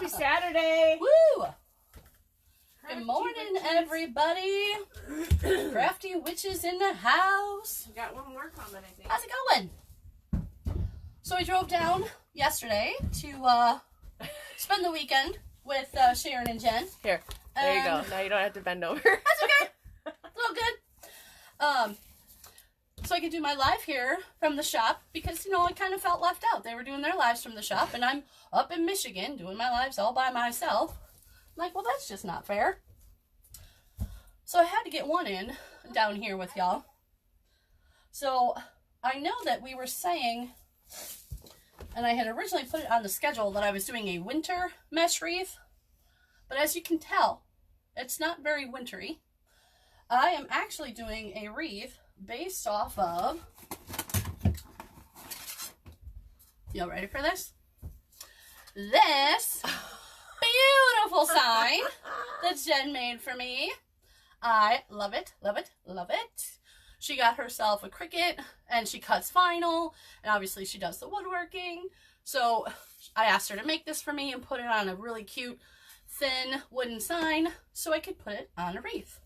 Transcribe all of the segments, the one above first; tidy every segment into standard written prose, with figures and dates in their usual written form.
Happy Saturday. Woo! Good morning, everybody. Crafty witches in the house. We got one more comment, I think. How's it going? So we drove down yesterday to spend the weekend with Sharon and Jen. Here, there you go. Now you don't have to bend over. That's okay. It's all good. So I could do my live here from the shop because, you know, I kind of felt left out. They were doing their lives from the shop, and I'm up in Michigan doing my lives all by myself. I'm like, well, that's just not fair. So I had to get one in down here with y'all. So I know that we were saying, and I had originally put it on the schedule that I was doing a winter mesh wreath, but as you can tell, it's not very wintry. I am actually doing a wreath based off of, y'all ready for this? This beautiful sign that Jen made for me. I love it, love it, love it. She got herself a Cricut and she cuts vinyl, and obviously she does the woodworking. So I asked her to make this for me and put it on a really cute thin wooden sign so I could put it on a wreath.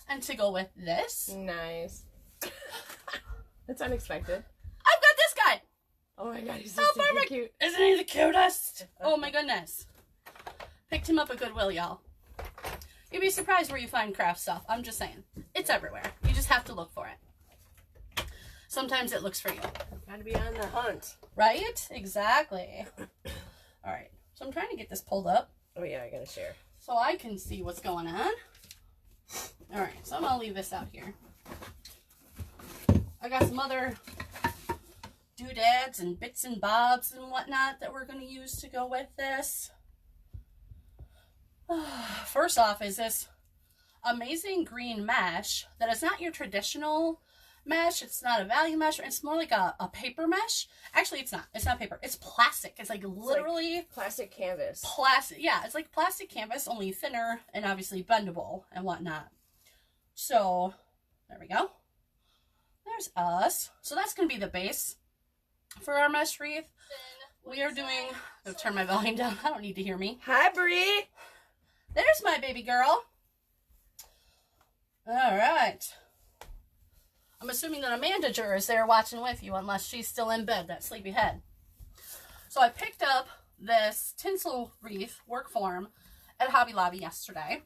And to go with this. Nice. That's unexpected. I've got this guy. Oh my god, he's so super cute. Isn't he the cutest? Oh my goodness. Picked him up at Goodwill, y'all. You'd be surprised where you find craft stuff. I'm just saying. It's everywhere. You just have to look for it. Sometimes it looks for you. Gotta be on the hunt. Right? Exactly. Alright. So I'm trying to get this pulled up. Oh yeah, I gotta share. So I can see what's going on. Alright, so I'm going to leave this out here. I got some other doodads and bits and bobs and whatnot that we're going to use to go with this. First off is this amazing green mesh that is not your traditional mesh. It's not a value mesh. It's more like a paper mesh. Actually, it's not. It's not paper. It's plastic. It's like literally like plastic canvas. Plastic. Yeah, it's like plastic canvas, only thinner and obviously bendable and whatnot. So, there we go. There's us. So that's going to be the base for our mesh wreath. We are doing... I'll turn my volume down. I don't need to hear me. Hi, Bree. There's my baby girl. All right. I'm assuming that Amanda Jur is there watching with you, unless she's still in bed, that sleepyhead. So I picked up this tinsel wreath work form at Hobby Lobby yesterday,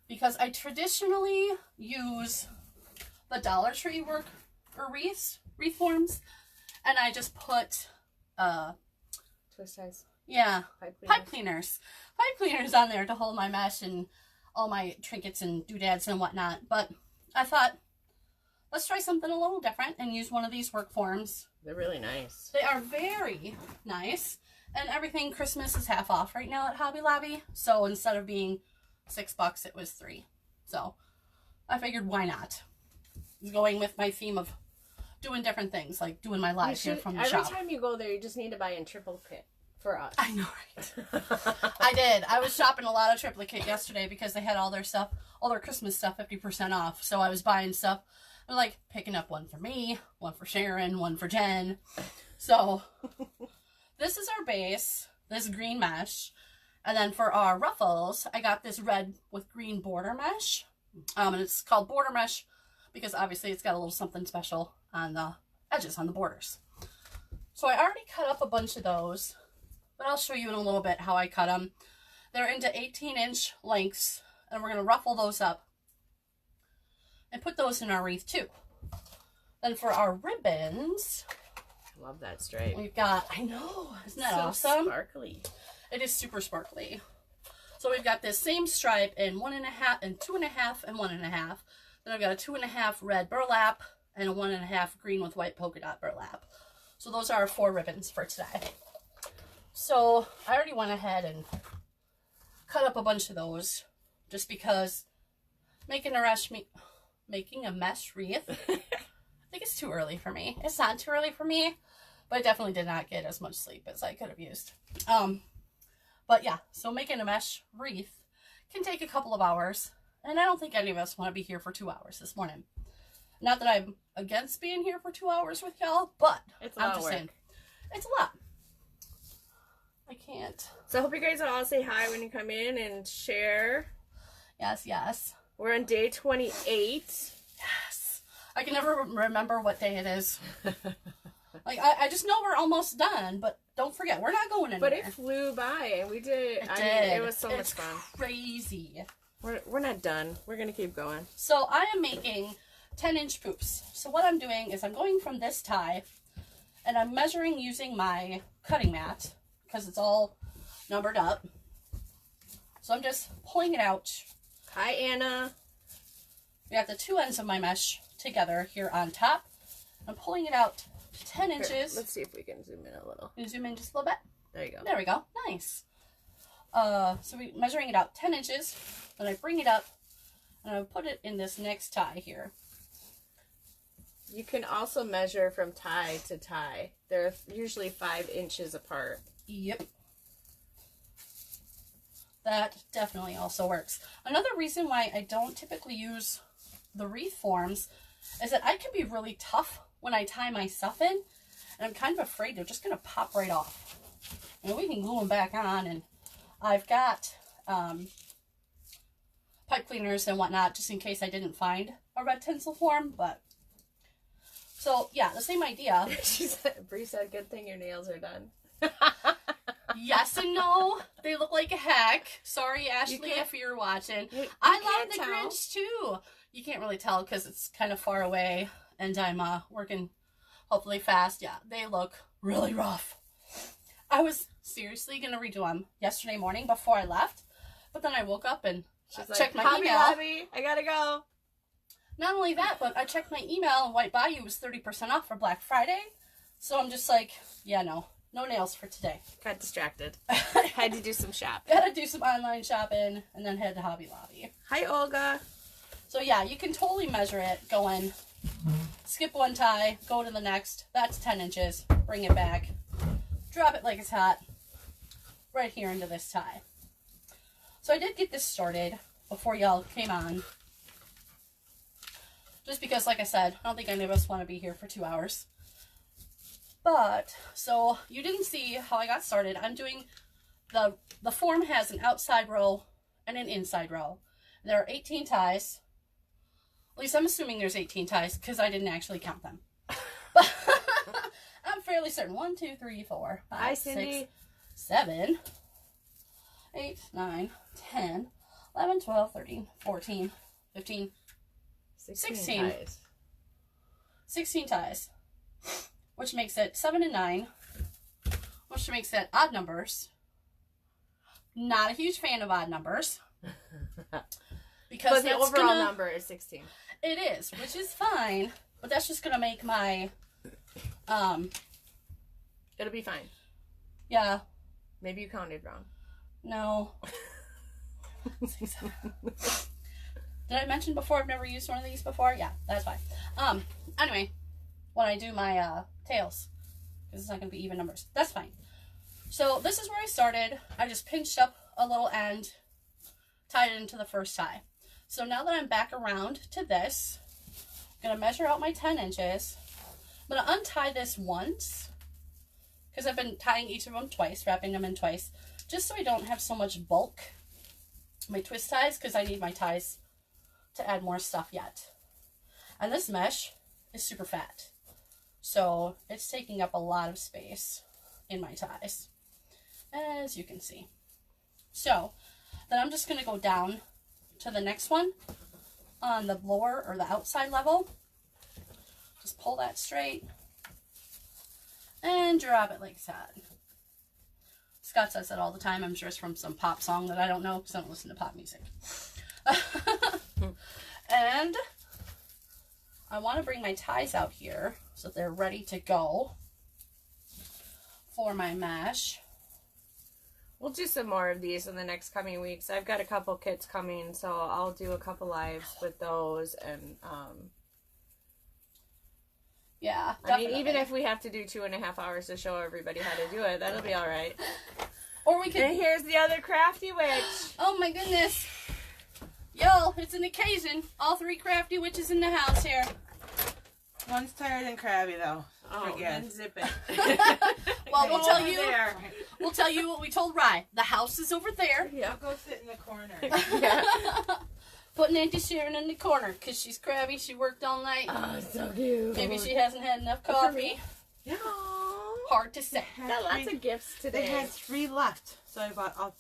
because I traditionally use the Dollar Tree wreath forms, and I just put twist ties. Yeah, pipe cleaners on there to hold my mesh and all my trinkets and doodads and whatnot. But I thought, let's try something a little different and use one of these work forms. They're really nice. They are very nice, and everything Christmas is half off right now at Hobby Lobby. So instead of being $6, it was $3. So I figured, why not? Going with my theme of doing different things, like doing my live here from the shop. Every time you go there, you just need to buy a triple kit for us. I know, right? I did. I was shopping a lot of triplicate yesterday because they had all their stuff, all their Christmas stuff 50% off. So I was buying stuff. I'm like picking up one for me, one for Sharon, one for Jen. So this is our base, this green mesh. And then for our ruffles, I got this red with green border mesh. And it's called border mesh because obviously it's got a little something special on the edges, on the borders. So I already cut up a bunch of those, but I'll show you in a little bit how I cut them. They're into 18-inch lengths, and we're going to ruffle those up and put those in our wreath too. Then for our ribbons, I love that stripe. We've got, I know, isn't that so awesome? Sparkly. It is super sparkly. So we've got this same stripe in 1.5 and 2.5 and 1.5. Then I've got a 2.5 red burlap and a 1.5 green with white polka dot burlap. So those are our 4 ribbons for today. So I already went ahead and cut up a bunch of those just because making a mesh wreath, I think it's too early for me. It's not too early for me, but I definitely did not get as much sleep as I could have used. But yeah, so making a mesh wreath can take a couple of hours, and I don't think any of us want to be here for 2 hours this morning. Not that I'm against being here for 2 hours with y'all, but I'm just saying, it's a lot. I can't. So I hope you guys will all say hi when you come in and share. Yes, yes. We're on day 28. Yes. I can never remember what day it is. Like, I just know we're almost done, but don't forget, we're not going anywhere. But it flew by, and we did. It was so much fun. Crazy. We're not done. We're going to keep going. So I am making 10-inch poops. So what I'm doing is I'm going from this tie, and I'm measuring using my cutting mat, because it's all numbered up. So I'm just pulling it out. Hi, Anna. We have the two ends of my mesh together here on top. I'm pulling it out to 10 inches. Here, let's see if we can zoom in a little. Can you zoom in just a little bit? There you go. There we go. Nice. So we're measuring it out 10 inches. Then I bring it up, and I put it in this next tie here. You can also measure from tie to tie. They're usually 5 inches apart. Yep. That definitely also works. Another reason why I don't typically use the wreath forms is that I can be really tough when I tie my stuff in, and I'm kind of afraid they're just going to pop right off. And we can glue them back on, and I've got pipe cleaners and whatnot just in case I didn't find a red tinsel form, but so yeah, the same idea. Bree said, good thing your nails are done. Yes and no. They look like a heck. Sorry, Ashley, if you're watching. I love the Grinch too. You can't really tell because it's kind of far away, and I'm working hopefully fast. Yeah, they look really rough. I was seriously going to redo them yesterday morning before I left, but then I woke up and checked my email. Lobby, I gotta go. Not only that, but I checked my email, and White Bayou was 30% off for Black Friday. So I'm just like, yeah, no nails for today. Got distracted. Had to do some shopping. Gotta do some online shopping, and then head to Hobby Lobby. Hi, Olga. So yeah, you can totally measure it going, skip one tie, go to the next. That's 10 inches. Bring it back. Drop it like it's hot. Right here into this tie. So I did get this started before y'all came on. Just because, like I said, I don't think any of us want to be here for 2 hours. But, so you didn't see how I got started. I'm doing, the form has an outside row and an inside row. There are 18 ties. At least I'm assuming there's 18 ties because I didn't actually count them. But I'm fairly certain. 1, 2, 3, 4, 5, 6, 7, 8, 9, 10, 11, 12, 13, 14, 15, 16 ties. 16 ties. Which makes it 7 and 9. Which makes it odd numbers. Not a huge fan of odd numbers. Because the overall number is 16. It is, which is fine. But that's just going to make my... It'll be fine. Yeah. Maybe you counted wrong. No. 6, 7. Did I mention before I've never used one of these before? Yeah, that's fine. Anyway, when I do my tails, because it's not going to be even numbers. That's fine. So this is where I started. I just pinched up a little end, tied it into the first tie. So now that I'm back around to this, I'm going to measure out my 10 inches. I'm going to untie this once, because I've been tying each of them twice, wrapping them in twice, just so I don't have so much bulk. My twist ties, because I need my ties to add more stuff yet. And this mesh is super fat, so it's taking up a lot of space in my ties, as you can see. So then I'm just going to go down to the next one on the lower or the outside level. Just pull that straight and drop it like that. Scott says that all the time. I'm sure it's from some pop song that I don't know because I don't listen to pop music. And I want to bring my ties out here so they're ready to go for my mesh. We'll do some more of these in the next coming weeks. I've got a couple kits coming, so I'll do a couple lives with those. And yeah, definitely. I mean, even if we have to do 2.5 hours to show everybody how to do it, that'll be all right. Or we could. And here's the other crafty witch. Oh my goodness. Yo, it's an occasion. All 3 crafty witches in the house here. One's tired and crabby, though. Oh, Forget. then zip it. Well, we'll tell you. we'll tell you what we told Rye. The house is over there. Yeah. I'll go sit in the corner. Yeah. Putting Auntie Sharon in the corner because she's crabby. She worked all night. Oh, so cute. Maybe she hasn't had enough coffee. Yeah. Hard to say. Got lots of gifts today. They had 3 left, so I bought all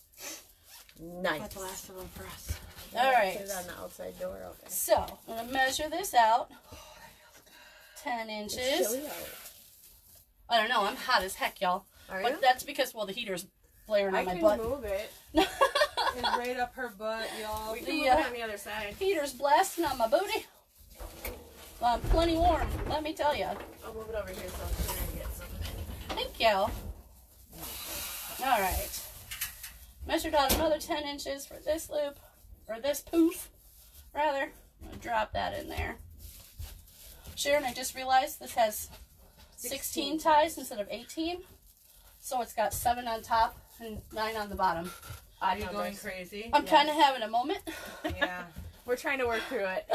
Nice. the last of them for us. All right. Put it on the outside door. Okay. So, I'm going to measure this out. 10 inches. It's chilly out. I don't know. I'm hot as heck, y'all. Are But you? that's because, well, the heater's blaring I on my can butt. move it. It's right up her butt, y'all. We can The, move it on the other side. Heater's blasting on my booty. I'm plenty warm, let me tell you. I'll move it over here so I can get some. Thank you. All right. Measured out another 10 inches for this loop, or this poof, rather. I'm going to drop that in there. Sharon, I just realized this has 16 ties instead of 18. So it's got 7 on top and 9 on the bottom. Are you going crazy? I'm kind of having a moment. Yeah. We're trying to work through it.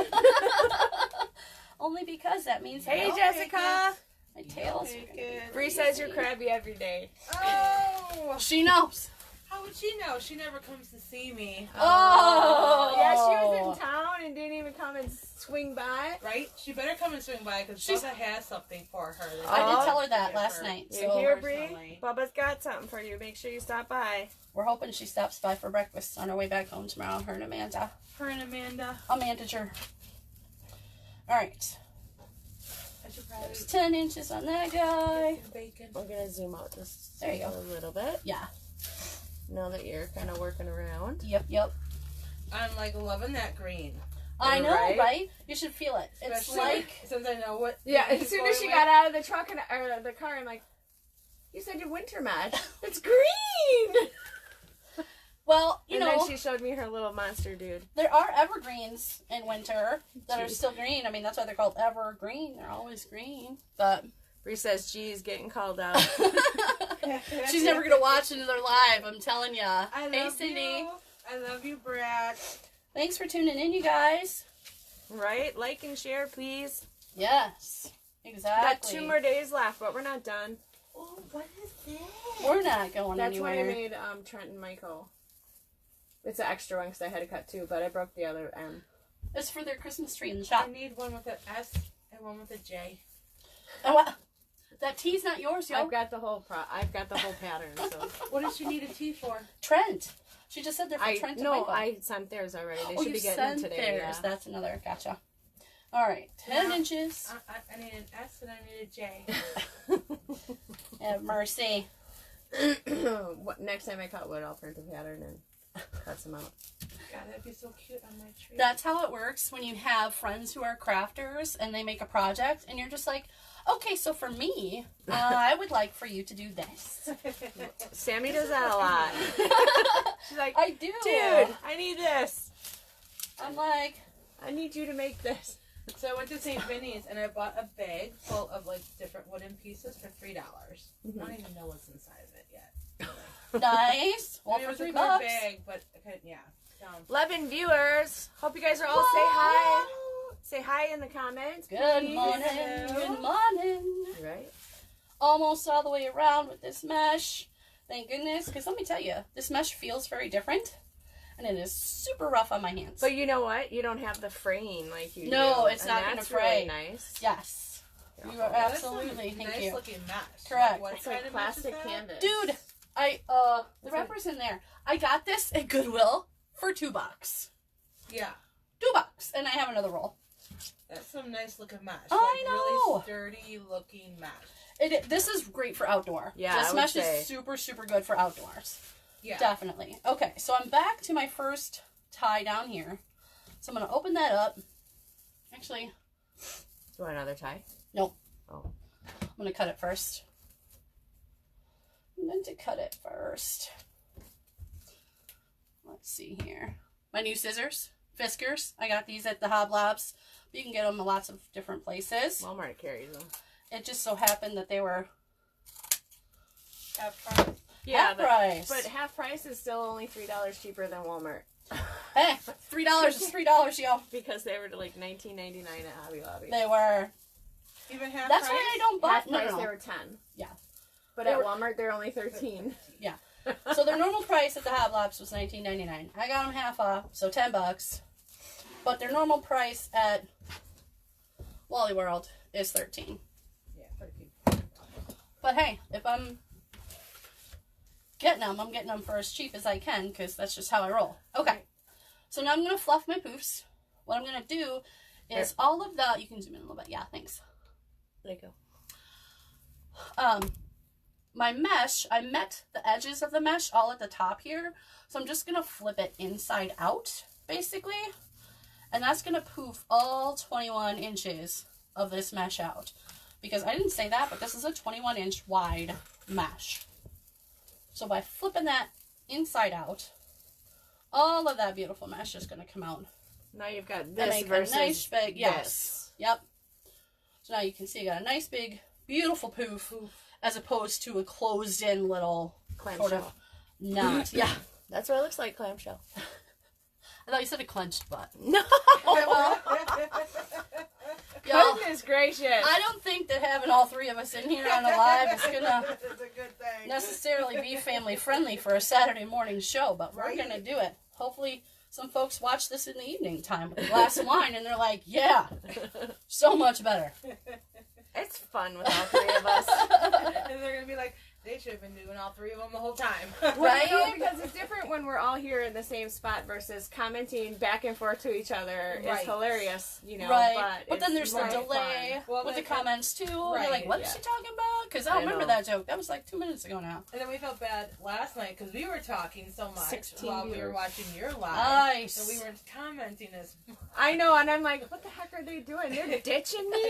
Only because that means Hey, You'll Jessica. my tails. Take it. Bree says you're crabby every day. Oh! She knows. How would she know? She never comes to see me. Oh. Yeah, she was in town and didn't even come and swing by. Right? She better come and swing by because She's- Bubba has something for her. that I did Oh. tell her that give last her. night. You So hear, Bree? personally. Bubba's got something for you. Make sure you stop by. we're hoping she stops by for breakfast on her way back home tomorrow. Her and Amanda. Her and Amanda. I'll manage her. All right. I should probably There's 10 inches on that guy. get some bacon. We're going to zoom out just There you go. a little bit. Yeah. Now that you're kind of working around. Yep. I'm like loving that green. I know, Right? right? You should feel it. It's Especially like, since I know what. Yeah, he's as soon going as she with. got out of the truck or the car, I'm like, you said your winter match. It's green! well, And know, then she showed me her little monster dude. there are evergreens in winter that are Jeez. still green. I mean, that's why they're called evergreen. They're always green. But Bree says, geez, getting called out. she's never going to watch another live, I'm telling ya. I Hey, love Cindy. you. I love you, Brad. Thanks for tuning in, you guys. Right? Like and share, please. Yes, Got exactly. 2 more days left, but we're not done. Oh, what is that? We're not going That's anywhere. what I made Trent and Michael. It's an extra one because I had to cut 2, but I broke the other M. It's for their Christmas tree in the I shop. need one with an S and one with a J. Oh, wow. That T's not yours, yo. I've got the whole pattern. So What does she need a T for? Trent. She just said they're for Trent and Michael. I sent theirs already. They Oh, should you be getting sent it today. theirs. Yeah. That's another. Gotcha. All right. 10 Yeah. inches. I need an S and I need a J. Have mercy. Next time I cut wood, I'll print a pattern and cut some out. God, that'd be so cute on my tree. That's how it works when you have friends who are crafters and they make a project and you're just like, okay, so for me, I would like for you to do this. Sammy does that a lot. She's like, I do. dude, I need this. I'm like, I need you to make this. So I went to St. Vinny's and I bought a bag full of like different wooden pieces for $3. I don't even know what's inside of it yet. nice. I Well, mean, for it was a $3. good bag, but yeah. Sounds 11 viewers. Hope you guys are all say hi. Say hi in the comments. Good please. morning. Good morning. Right? Almost all the way around with this mesh. Thank goodness. Because let me tell you, this mesh feels very different. And it is super rough on my hands. But you know what? You don't have the fraying like you do. No, it's And not gonna that's fray. Really nice. Yes. Yeah. You are That's absolutely. some Thank nice you. looking mesh. Correct. What It's kind like of mesh is plastic that? canvas. Dude, the wrapper's in there. I got this at Goodwill for $2. Yeah. $2. And I have another roll. That's some nice looking mesh. I know. Really sturdy looking mesh. This is great for outdoor. Yeah, This I would mesh say. is super, super good for outdoors. Yeah. Definitely. Okay, so I'm back to my first tie down here. So I'm going to open that up. Actually, Do you want another tie? nope. Oh. I'm going to cut it first. I meant to cut it first. Let's see here. My new scissors, Fiskars. I got these at the Hoblobs. You can get them in lots of different places. Walmart carries them. It just so happened that they were Half price. Yeah, half price. but half price is still only $3 cheaper than Walmart. Hey, $3 is $3, yo. Because they were like $19.99 at Hobby Lobby. They were. Even half That's price? why I don't buy. Half No, price no, they no. were 10. But at Walmart, they're only $13. Yeah. So their normal price at the Hot Lops was $19.99. I got them half off, so $10. But their normal price at Wally World is $13. Yeah, 13. But hey, if I'm getting them, I'm getting them for as cheap as I can, because that's just how I roll. Okay. So now I'm going to fluff my poofs. What I'm going to do is all of the... You can zoom in a little bit. Yeah, thanks. There you go. My mesh, I met the edges of the mesh all at the top here. So I'm just going to flip it inside out, basically. And that's going to poof all 21 inches of this mesh out. Because I didn't say that, but this is a 21-inch wide mesh. So by flipping that inside out, all of that beautiful mesh is going to come out. Now you've got That this make versus a nice big, yes. this. Yep. So now you can see you got a nice big, beautiful poof, as opposed to a closed-in little Clamshell. sort of knot. Yeah. That's what it looks like, clamshell. I thought you said a clenched butt. No! Y'all, Goodness gracious. I don't think that having all three of us in here on a live is going to It's a good thing. necessarily be family friendly for a Saturday morning show, but we're Right. going to do it. Hopefully some folks watch this in the evening time with a glass of wine and they're like, yeah, so much better. It's fun with all three of us. And they're going to be like, they should have been doing all three of them the whole time. Right? You know, because it's different when we're all here in the same spot versus commenting back and forth to each other. Right. It's hilarious, you know. Right. But then it's there's the more delay fun. Well, with the then- comments too. Right, They're like, what is yeah. she talking about? Because I I don't remember know. that joke. That was like 2 minutes ago now. And then we felt bad last night because we were talking so much 16 while we were viewers. watching your live. Nice. And we weren't commenting as I know, and I'm like, what the heck are they doing? They're ditching me?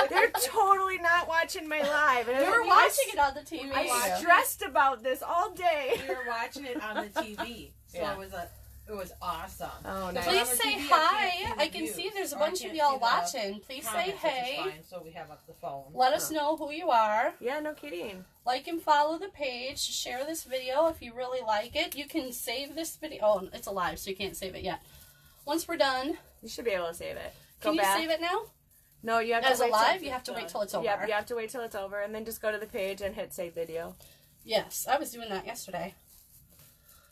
They're totally not watching my live. And We were I- watching it on the TV. I stressed about this all day. we were watching it on the TV. So Yeah. it was awesome. Oh, But nice. Please on the say TV, hi. I the can see views, there's a or I bunch of can't y'all see the watching. Please say comments, which is hey. fine, so we have up the phone. Let us know who you are. Yeah, no kidding. Like and follow the page. Share this video if you really like it. You can save this video. Oh, it's a live, so you can't save it yet. Once we're done, You should be able to save it. Go can you back. save it now? No, you have As to a wait live, till you have to wait till it's over. Yep, you have to wait till it's over, and then just go to the page and hit save video. Yes, I was doing that yesterday.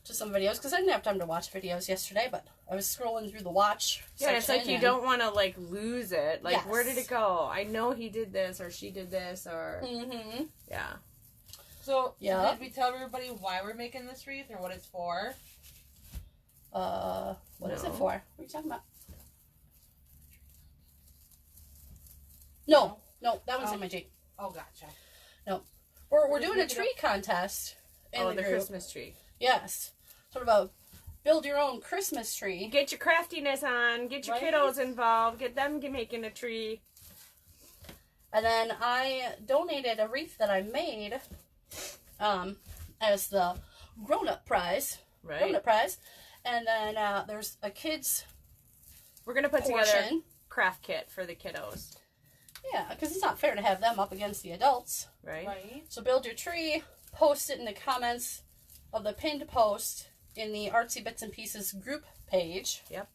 To some videos, because I didn't have time to watch videos yesterday, but I was scrolling through the watch Yeah, it's like section you and- don't want to like lose it. Like, Yes. where did it go? I know he did this or she did this or Mhm. yeah. So, Yeah. did we tell everybody why we're making this wreath or what it's for? What is it No. for? What are you talking about? No, that one's in my Jeep. Oh, gotcha. We're doing a tree contest in Oh, the the group. Christmas tree. Yes, sort of a build your own Christmas tree. Get your craftiness on. Get your Right? kiddos involved. Get them making a tree. And then I donated a wreath that I made, as the grown-up prize. Right. Grown-up prize. And then there's a kid's We're gonna put together portion. a craft kit for the kiddos. Yeah, because it's not fair to have them up against the adults. Right. Right? So build your tree, post it in the comments of the pinned post in the Artsy Bits and Pieces group page. Yep.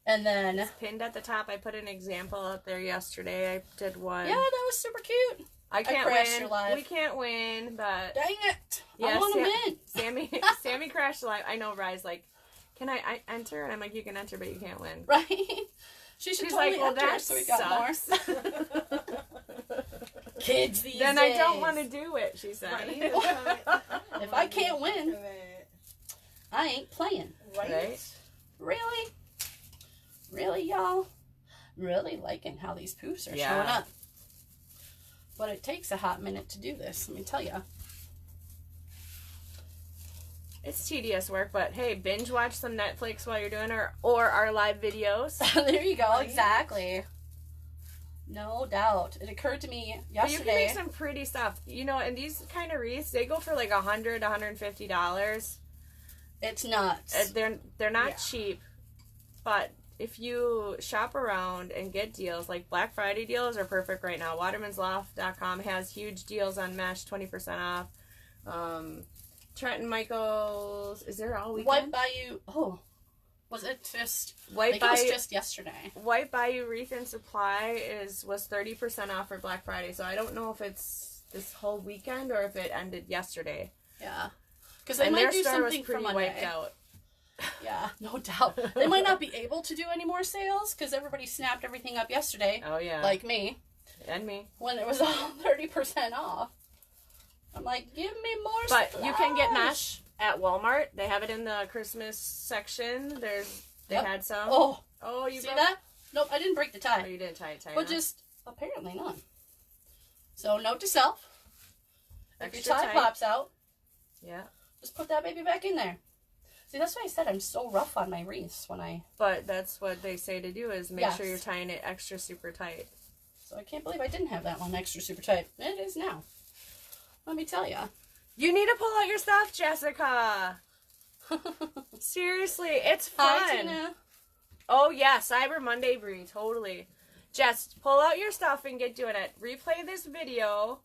And then, Pinned at the top. I put an example up there yesterday. I did one. yeah, that was super cute. I can't crashed win. your live. We can't win, but Dang it. I Yeah, want to Sam- win. Sammy crashed live. I know. Rye's like, can I enter? And I'm like, you can enter, but you can't win. Right? She should She's totally like, well, enter that so we got sucks. more. Kids these Then days. I don't want to do it, she said. Right? If I can't win, I ain't playing. Right? Really? Really, y'all? Really liking how these poofs are Yeah. showing up. But it takes a hot minute to do this, let me tell you. It's tedious work, but hey, binge watch some Netflix while you're doing or our live videos. There you go, Right? exactly. No doubt. It occurred to me But you can yesterday. make some pretty stuff. You know, and these kind of wreaths, they go for like $100, $150. It's nuts. They're not Yeah. cheap, but if you shop around and get deals, like Black Friday deals are perfect right now. Watermansloft.com has huge deals on mesh, 20% off. Trent and Michael's, is there all White weekend? Bayou. Oh, was it just? I White think it was Bayou, just yesterday. White Bayou Wreath and Supply was 30% off for Black Friday, so I don't know if it's this whole weekend or if it ended yesterday. Yeah. Because they might do something for Monday. Wiped out. Yeah, no doubt. They might not be able to do any more sales because everybody snapped everything up yesterday. Oh, yeah. Like me. And me. When it was all 30% off. I'm like, give me more But supplies. you can get mesh at Walmart. They have it in the Christmas section. They had some. Oh, you see broke... that? Nope, I didn't break the tie. Oh, you didn't tie it tight But enough. just, apparently not. So, note to self. If Extra your tie tight. pops out, Yeah. just put that baby back in there. See, that's why I said I'm so rough on my wreaths when I... But that's what they say to do is make Yes. sure you're tying it extra super tight. So I can't believe I didn't have that one extra super tight. It is now. Let me tell ya. You need to pull out your stuff, Jessica. Seriously, it's fun. Hi, Tina. Oh, yeah, Cyber Monday, Bree, totally. Jess, pull out your stuff and get doing it. Replay this video.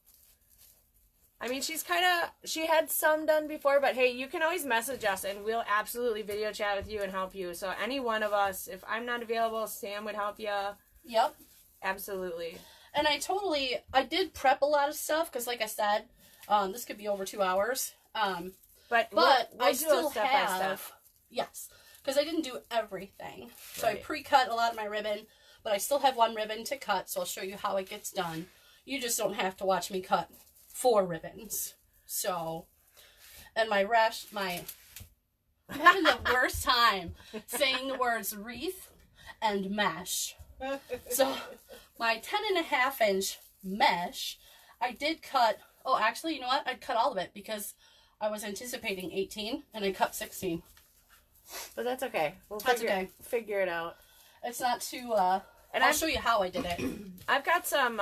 I mean, she had some done before, but hey, you can always message us and we'll absolutely video chat with you and help you. So any one of us, if I'm not available, Sam would help you. Yep. Absolutely. And I did prep a lot of stuff because, like I said, this could be over 2 hours. But we'll I do still it step have, by step. yes, because I didn't do everything. So Right. I pre-cut a lot of my ribbon, but I still have one ribbon to cut, so I'll show you how it gets done. You just don't have to watch me cut 4 ribbons. So, and I'm having the worst time saying the words wreath and mesh. So, my 10.5-inch mesh, I did cut, oh, actually, you know what? I cut all of it because I was anticipating 18 and I cut 16. But that's okay. We'll That's okay. figure it out. It's not too, And I'll show you how I did it. I've got some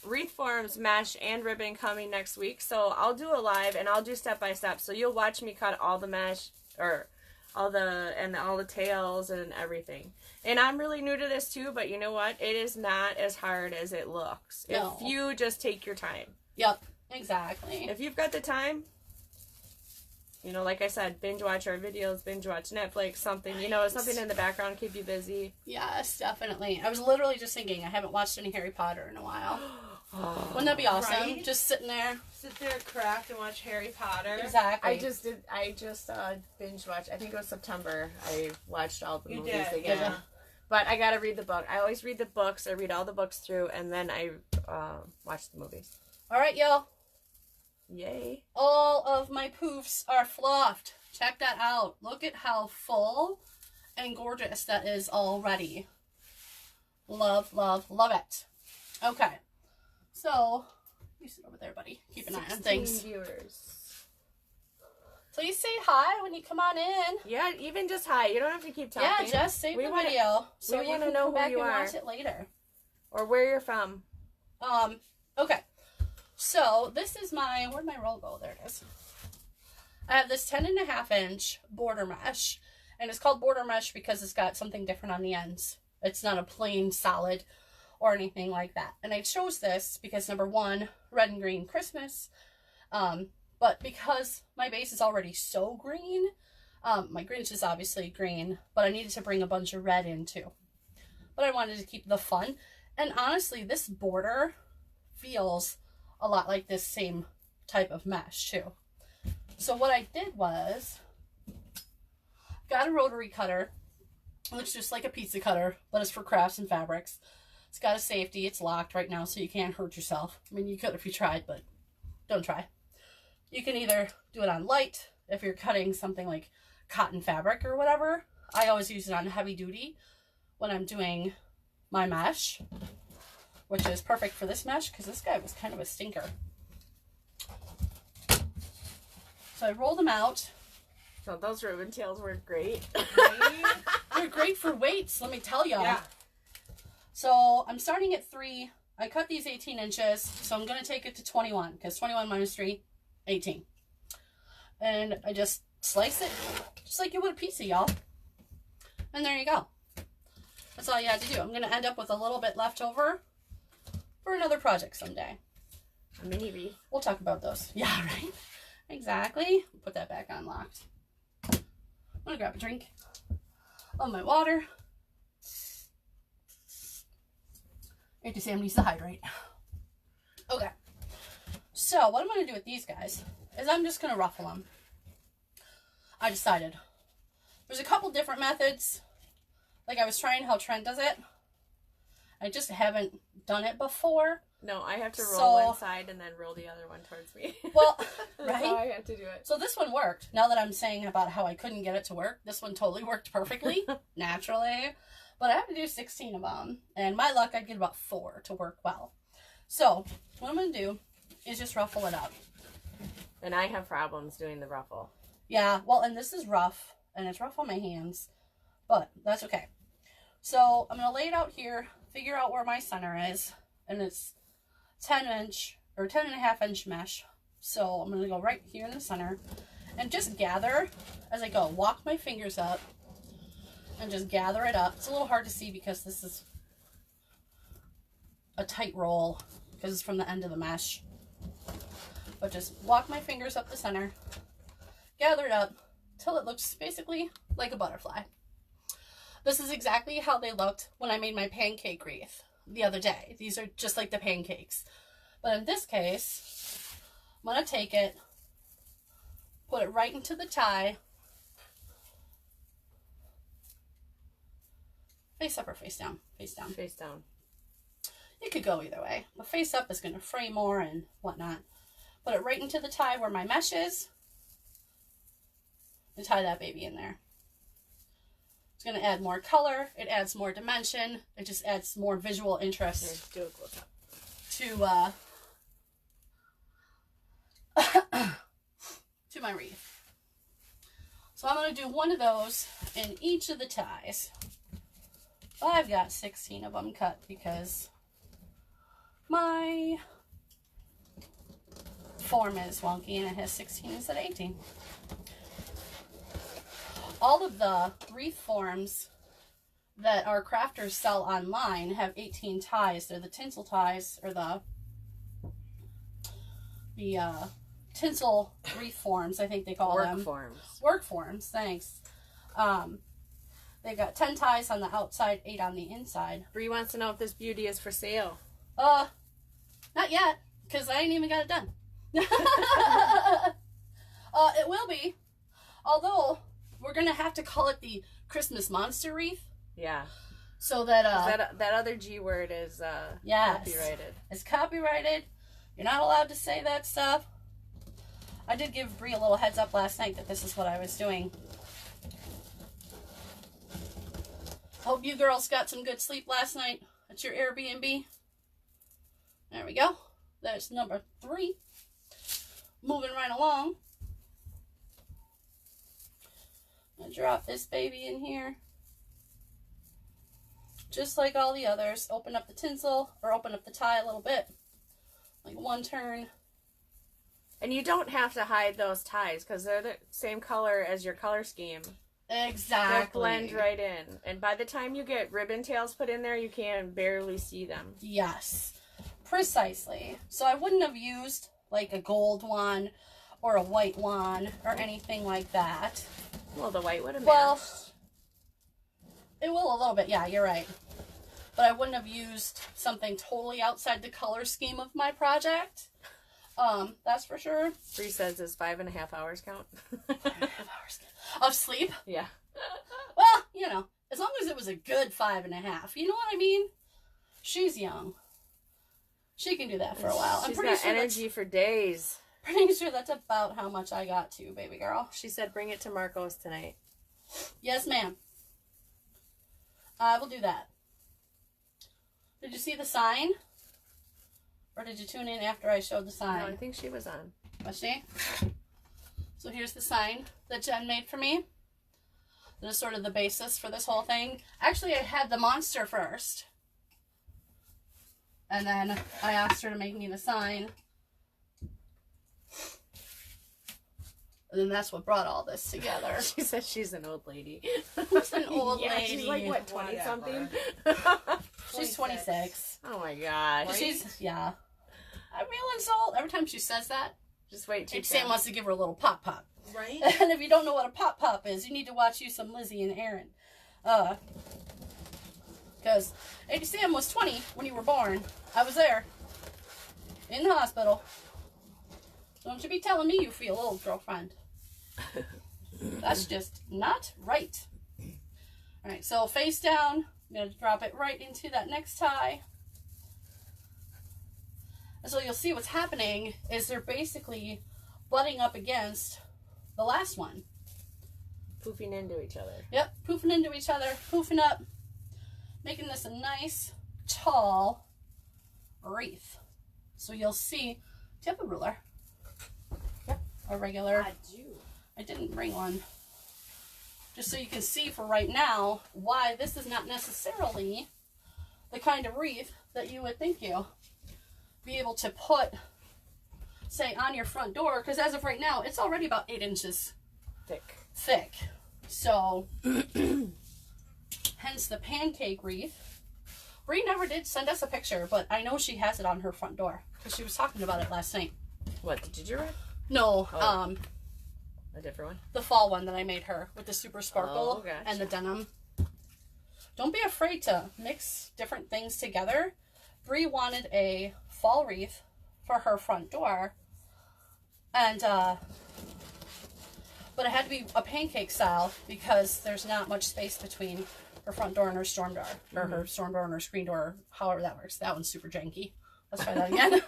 wreath forms, mesh, and ribbon coming next week. So I'll do a live and I'll do step by step. So you'll watch me cut all the mesh or all the tails and everything. And I'm really new to this too, but you know what? It is not as hard as it looks. No. If you just take your time. Yep, exactly. If you've got the time, you know, like I said, binge watch our videos, binge watch Netflix, something, you know, something in the background, keep you busy. Yes, definitely. I was literally just thinking, I haven't watched any Harry Potter in a while. Wouldn't that be awesome? Right? Just sitting there. Sit there, craft, and watch Harry Potter. Exactly. I just binge watched, I think it was September, I watched all the You movies did, again. yeah. But I gotta read the book. I always read the books, I read all the books through, and then I watch the movies. All right, y'all. Yay. All of my poofs are fluffed. Check that out. Look at how full and gorgeous that is already. Love, love, love it. Okay. So, you sit over there, buddy. Keep an eye on things. Viewers. Please say hi when you come on in. Yeah, even just hi. You don't have to keep talking. Yeah, just save We the wanna- video so we you wanna can know come who back you and are. watch it later. Or where you're from. Okay. So, this is my, where'd my roll go? There it is. I have this 10.5-inch border mesh. And it's called border mesh because it's got something different on the ends. It's not a plain solid or anything like that. And I chose this because, number one, red and green Christmas. But because my base is already so green, my Grinch is obviously green, but I needed to bring a bunch of red in too. But I wanted to keep the fun. And honestly, this border feels a lot like this same type of mesh too. So what I did was, got a rotary cutter. It looks just like a pizza cutter, but it's for crafts and fabrics. It's got a safety. It's locked right now, so you can't hurt yourself. I mean, you could if you tried, but don't try. You can either do it on light, if you're cutting something like cotton fabric or whatever. I always use it on heavy duty when I'm doing my mesh, which is perfect for this mesh because this guy was kind of a stinker. So I rolled them out. So those ribbon tails were great. They're great for weights, let me tell y'all. Yeah. So I'm starting at 3. I cut these 18 inches, so I'm going to take it to 21, because 21 minus 3, 18. And I just slice it, just like you would a pizza, y'all. And there you go. That's all you had to do. I'm going to end up with a little bit left over for another project someday. A mini wreath. We'll talk about those. Yeah, right? Exactly. Put that back on locked. I'm going to grab a drink of my water. Auntie Sam needs to hydrate. Okay. So what I'm going to do with these guys is I'm just going to ruffle them. I decided. There's a couple different methods. Like I was trying how Trent does it. I just haven't done it before. No, I have to roll one side and then roll the other one towards me. Well, That's right? how I have to do it. So this one worked. Now that I'm saying about how I couldn't get it to work, this one totally worked perfectly, naturally. But I have to do 16 of them. And my luck, I'd get about 4 to work well. So what I'm going to do is just ruffle it up. And I have problems doing the ruffle. Yeah, well, and this is rough. And it's rough on my hands. But that's okay. So I'm going to lay it out here, figure out where my center is. And it's 10-inch or 10.5-inch mesh. So I'm going to go right here in the center and just gather as I go. Walk my fingers up and just gather it up. It's a little hard to see because this is a tight roll because it's from the end of the mesh. But just walk my fingers up the center, gather it up till it looks basically like a butterfly. This is exactly how they looked when I made my pancake wreath the other day. These are just like the pancakes. But in this case, I'm going to take it, put it right into the tie. Face up or face down? Face down. Face down. It could go either way. The face up is going to fray more and whatnot. Put it right into the tie where my mesh is. And tie that baby in there. It's going to add more color. It adds more dimension. It just adds more visual interest. Here, do a close up. To my wreath. So I'm going to do one of those in each of the ties. I've got 16 of them cut because my form is wonky and it has 16 instead of 18. All of the wreath forms that our crafters sell online have 18 ties. They're the tinsel ties, or the tinsel wreath forms, I think they call them. Work forms, thanks. They've got 10 ties on the outside, 8 on the inside. Bree wants to know if this beauty is for sale. Not yet, because I ain't even got it done. It will be. Although, we're going to have to call it the Christmas Monster Wreath. Yeah. So that, that other G word is, yes, copyrighted. It's copyrighted. You're not allowed to say that stuff. I did give Bree a little heads up last night that this is what I was doing. Hope you girls got some good sleep last night at your Airbnb. There we go. There's number 3. Moving right along. I'm going to drop this baby in here. Just like all the others. Open up the tinsel, or open up the tie a little bit. Like one turn. And you don't have to hide those ties because they're the same color as your color scheme. Exactly. They'll blend right in. And by the time you get ribbon tails put in there, you can barely see them. Yes. Precisely. So I wouldn't have used like a gold one or a white one or anything like that. Well, the white would have Well, matched. It will a little bit, yeah, you're right. But I wouldn't have used something totally outside the color scheme of my project. That's for sure. Bree says, does 5.5 hours count? 5.5 hours of sleep? Yeah. Well, you know, as long as it was a good 5.5. You know what I mean? She's young. She can do that for a while. She's got energy for days. Pretty sure that's about how much I got to, baby girl. She said, bring it to Marco's tonight. Yes, ma'am. I will do that. Did you see the sign? Or did you tune in after I showed the sign? No, I think she was on. Was she? So here's the sign that Jen made for me. That is sort of the basis for this whole thing. Actually, I had the monster first. And then I asked her to make me the sign. And then that's what brought all this together. She says she's an old lady. Who's an old lady? She's like, what, 20-something? She's 26. Oh, my gosh. She's, yeah. I'm feeling so old. Every time she says that, just wait till Sam wants to give her a little pop-pop. Right? And if you don't know what a pop-pop is, you need to watch you some Lizzie and Aaron. Because Sam was 20 when you were born. I was there. In the hospital. Don't you be telling me you feel old, girlfriend. That's just not right. All right, so face down. I'm going to drop it right into that next tie. And so you'll see what's happening is they're basically butting up against the last one. Poofing into each other. Yep, poofing into each other, poofing up, making this a nice, tall wreath. So you'll see, do you have a ruler? Yep, a regular. I do. I didn't bring one. Just so you can see for right now why this is not necessarily the kind of wreath that you would think you be able to put, say, on your front door. Because as of right now, it's already about 8 inches thick. So, hence the pancake wreath. Bree never did send us a picture, but I know she has it on her front door because she was talking about it last night. What, the ginger wreath? No, a different one? The fall one that I made her with the super sparkle gotcha. and the denim. Don't be afraid to mix different things together. Bree wanted a fall wreath for her front door, and but it had to be a pancake style because there's not much space between her front door and her storm door, or her storm door and her screen door, however that works. That one's super janky. Let's try that again.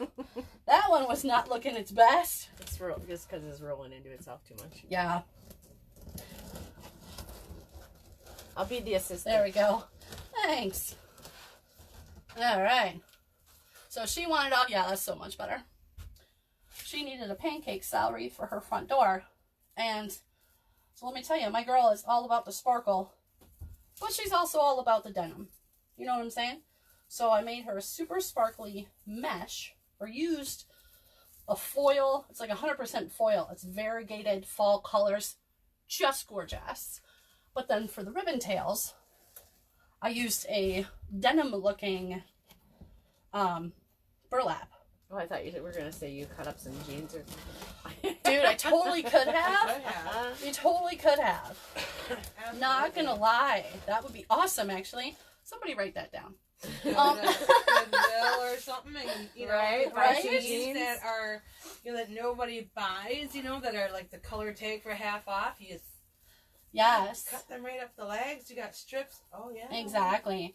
That one was not looking its best. It's just because it's rolling into itself too much. Yeah. I'll be the assistant. There we go. Thanks. All right. So she wanted all, yeah, that's so much better. She needed a pancake style wreath for her front door. And so let me tell you, my girl is all about the sparkle, but she's also all about the denim. You know what I'm saying? So I made her a super sparkly mesh, or used a foil. It's like 100% foil. It's variegated fall colors. Just gorgeous. But then for the ribbon tails, I used a denim looking burlap. Oh, I thought you were going to say you cut up some jeans or something. Dude, I totally could have. You totally could have. Not gonna lie. That would be awesome, actually. Somebody write that down. Goodwill or something, and you know, Right? jeans that are, you know, that nobody buys, you know, that are like the color take for half off. You just Yes. cut them right up the legs. You got strips. Oh yeah. Exactly.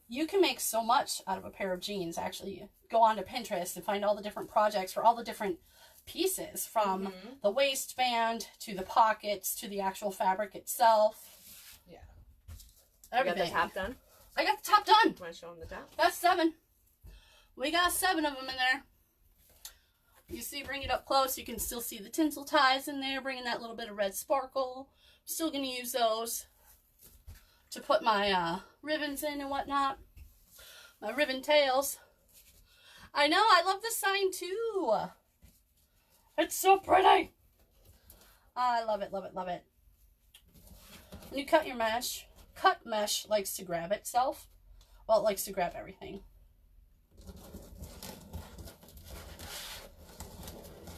You can make so much out of a pair of jeans. Actually, you go onto Pinterest and find all the different projects for all the different pieces, from the waistband to the pockets to the actual fabric itself. Yeah. Everything. You got the top done? I got the top done. Want to show them the top? That's 7. We got 7 of them in there. You see, bring it up close. You can still see the tinsel ties in there, bringing that little bit of red sparkle. Still going to use those to put my ribbons in and whatnot. My ribbon tails. I know, I love this sign too. It's so pretty. I love it, love it, love it. When you cut your mesh, cut mesh likes to grab itself. Well, it likes to grab everything.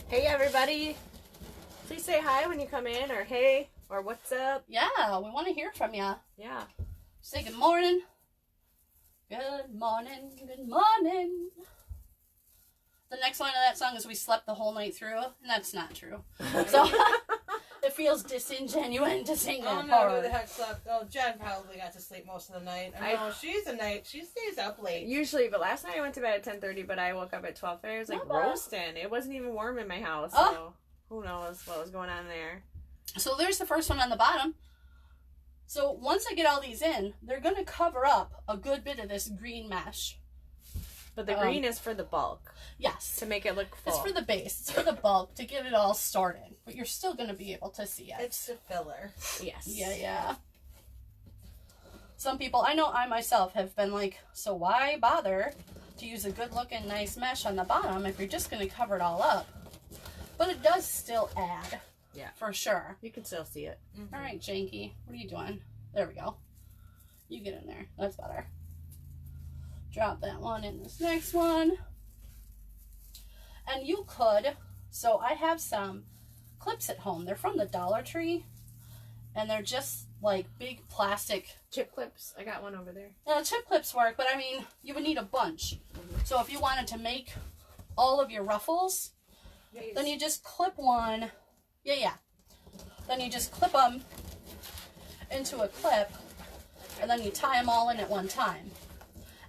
Hey, everybody. Please say hi when you come in, or hey, or what's up. Yeah, we want to hear from you. Yeah. Say good morning. Good morning, good morning. The next line of that song is we slept the whole night through, and that's not true. So it feels disingenuous to sing that Oh part. no, who the heck slept? Oh, Jen probably got to sleep most of the night. I know she's a night. She stays up late. Usually, but last night I went to bed at 10:30, but I woke up at 12:30. It was like Not bad. roasting. It wasn't even warm in my house, so Oh. who knows what was going on there. So there's the first one on the bottom. So once I get all these in, they're going to cover up a good bit of this green mesh. But the green is for the bulk, Yes. to make it look full. It's for the base. It's for the bulk to get it all started. But you're still going to be able to see it. It's the filler. Yes. Yeah. Some people, I know I myself have been like, so why bother to use a good looking nice mesh on the bottom if you're just going to cover it all up? But it does still add. Yeah. For sure. You can still see it. All right, Janky. What are you doing? There we go. You get in there. That's better. Drop that one in this next one. And you could, so I have some clips at home. They're from the Dollar Tree. And they're just like big plastic. Chip clips. I got one over there. Now, chip clips work, but I mean, you would need a bunch. So if you wanted to make all of your ruffles, Then you just clip one. Yeah. Then you just clip them into a clip, and then you tie them all in at one time.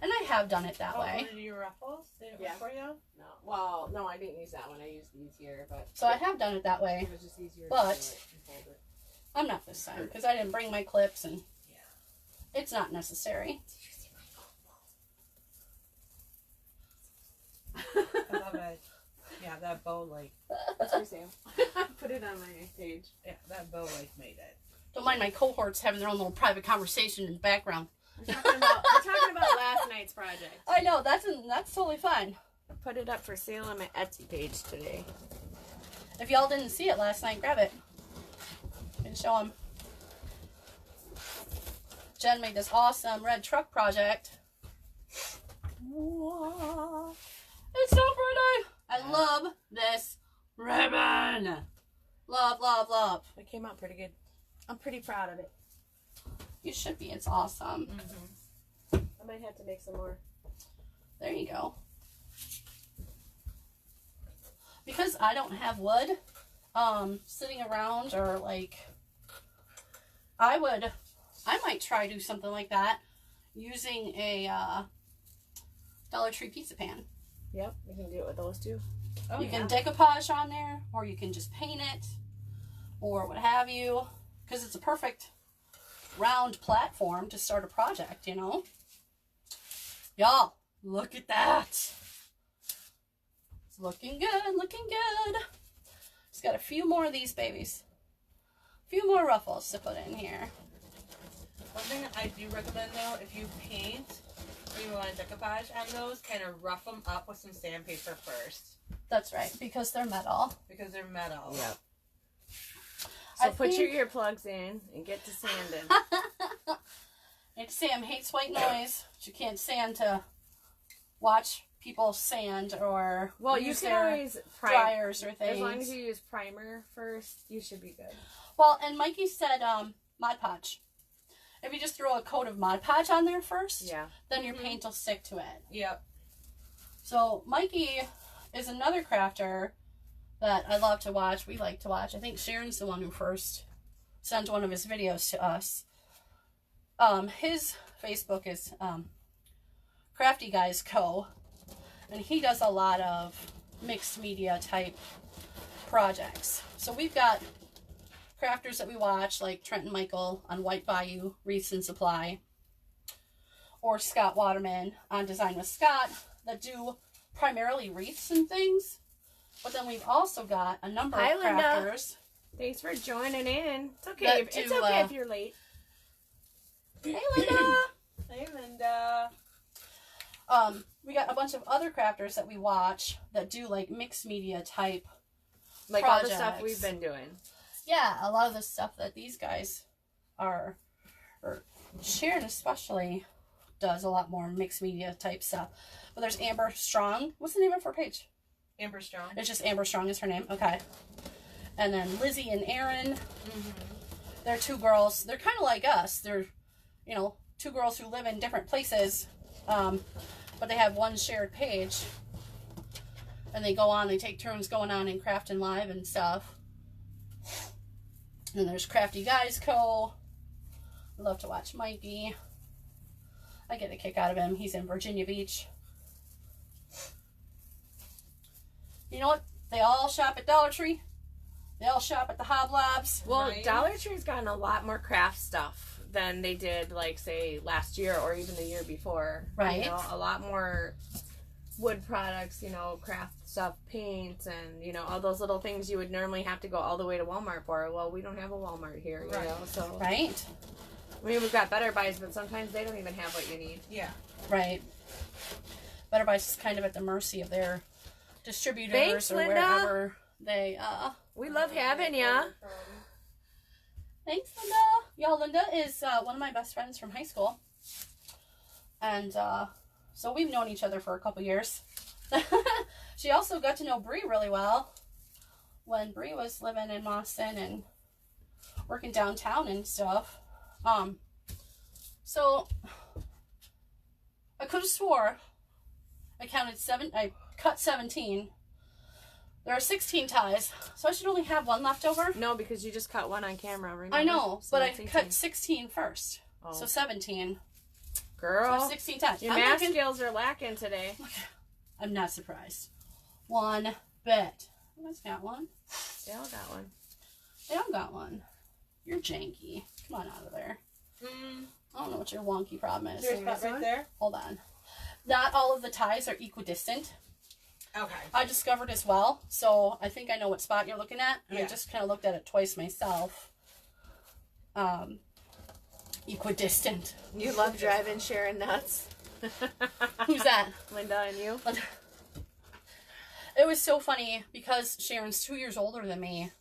And I have done it that way. Did your ruffles? Did it work for you? No. Well, no, I didn't use that one. I used these here, but. So I have done it that way. It was just easier But to do it and fold it. I'm not this time because I didn't bring my clips, and it's not necessary. I love it. Yeah, that bow like. That's for Sam. Put it on my page. Yeah, that bow like made it. Don't mind my cohorts having their own little private conversation in the background. We're talking about last night's project. I know, that's totally fine. I put it up for sale on my Etsy page today. If y'all didn't see it last night, grab it and show them. Jen made this awesome red truck project. Whoa. It's so pretty. I love this ribbon. Love, love, love. It came out pretty good. I'm pretty proud of it. You should be. It's awesome. I might have to make some more. There you go. Because I don't have wood sitting around, or like, I might try do something like that using a Dollar Tree pizza pan. Yep, we can do it with those two. Oh, You can decoupage on there, or you can just paint it, or what have you, because it's a perfect round platform to start a project, you know? Y'all, look at that. It's looking good, looking good. Just got a few more of these babies. A few more ruffles to put in here. One thing I do recommend though, if you paint or you want to decoupage on those, kind of rough them up with some sandpaper first. That's right, because they're metal. Because they're metal. Yep. So put your earplugs in and get to sanding. And Sam hates white noise. She can't stand to watch people sand or use you can their always dryers or things. As long as you use primer first, you should be good. Well, and Mikey said Mod Podge. If you just throw a coat of Mod Podge on there first, then your paint will stick to it. Yep. So Mikey is another crafter that I love to watch. We like to watch. I think Sharon's the one who first sent one of his videos to us. His Facebook is Crafty Guys Co. And he does a lot of mixed media type projects. So we've got crafters that we watch, like Trent and Michael on White Bayou, Wreaths and Supply, or Scott Waterman on Design with Scott, that do primarily wreaths and things. But then we've also got a number of crafters. Thanks for joining in. It's okay. It's okay if you're late. Hey, Linda. Hey, Linda. We got a bunch of other crafters that we watch that do like mixed media type like projects. all the stuff we've been doing. Yeah, a lot of the stuff that these guys are, or Sharon especially, does a lot more mixed media type stuff. But there's Amber Strong. What's the name of her page? Amber Strong. It's just Amber Strong is her name. Okay. And then Lizzie and Erin. They're two girls. They're kind of like us. They're, you know, two girls who live in different places. But they have one shared page. And they go on, they take turns going on and crafting live and stuff. And then there's Crafty Guys Co. I love to watch Mikey. I get a kick out of him. He's in Virginia Beach. You know what? They all shop at Dollar Tree. They all shop at the Hoblobs. Well, Dollar Tree's gotten a lot more craft stuff than they did, like, say, last year or even the year before. Right. You know, a lot more wood products, you know, craft stuff, paints, and, you know, all those little things you would normally have to go all the way to Walmart for. Well, we don't have a Walmart here, you know, so. Right. I mean, we've got Better Buys, but sometimes they don't even have what you need. Yeah. Right. Better Buys is kind of at the mercy of their distributors. Thanks, or Linda. wherever they, We love having ya. Thanks, Linda. Y'all, Linda is one of my best friends from high school. And so we've known each other for a couple years. She also got to know Bree really well when Bree was living in Boston and working downtown and stuff. So I could have swore I cut 17, There are 16 ties, so I should only have one left over. No, because you just cut one on camera, remember? I know, so but I cut 16 first. Oh. So 17. Girl. So 16 ties. Your math skills are lacking today. I'm not surprised. One bit. You guys got one? They all got one. They all got one. You're janky. Come on out of there. I don't know what your wonky problem is. There's spot right there. Hold on. Not all of the ties are equidistant. Okay. I discovered as well, so I think I know what spot you're looking at, and yeah. I just kind of looked at it twice myself. Equidistant. You love driving Sharon nuts. Who's that? Linda and you. It was so funny because Sharon's 2 years older than me.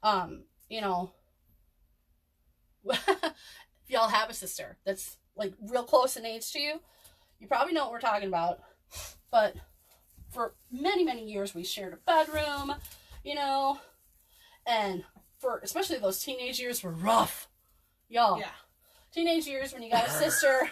You know, if y'all have a sister that's like real close in age to you, you probably know what we're talking about. But for many, many years, we shared a bedroom, you know, and for especially those teenage years were rough, y'all. Yeah. Teenage years when you got a sister.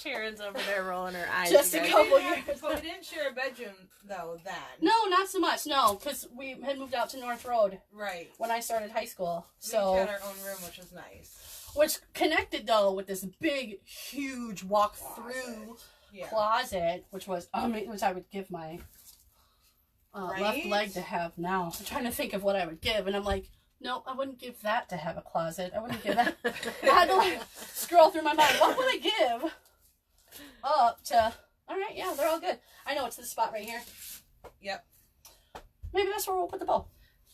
Sharon's over there rolling her eyes. Just a couple years. But we didn't share a bedroom, though, then. No, not so much, no, because we had moved out to North Road. Right. When I started high school. So we had our own room, which was nice. Which connected, though, with this big, huge walk-through closet, which was, which I would give my left leg to have now. I'm trying to think of what I would give, and I'm like, no, I wouldn't give that to have a closet. I wouldn't give that. I had to, like, scroll through my mind. What would I give up to... All right, yeah, they're all good. I know it's this spot right here. Yep. Maybe that's where we'll put the bow.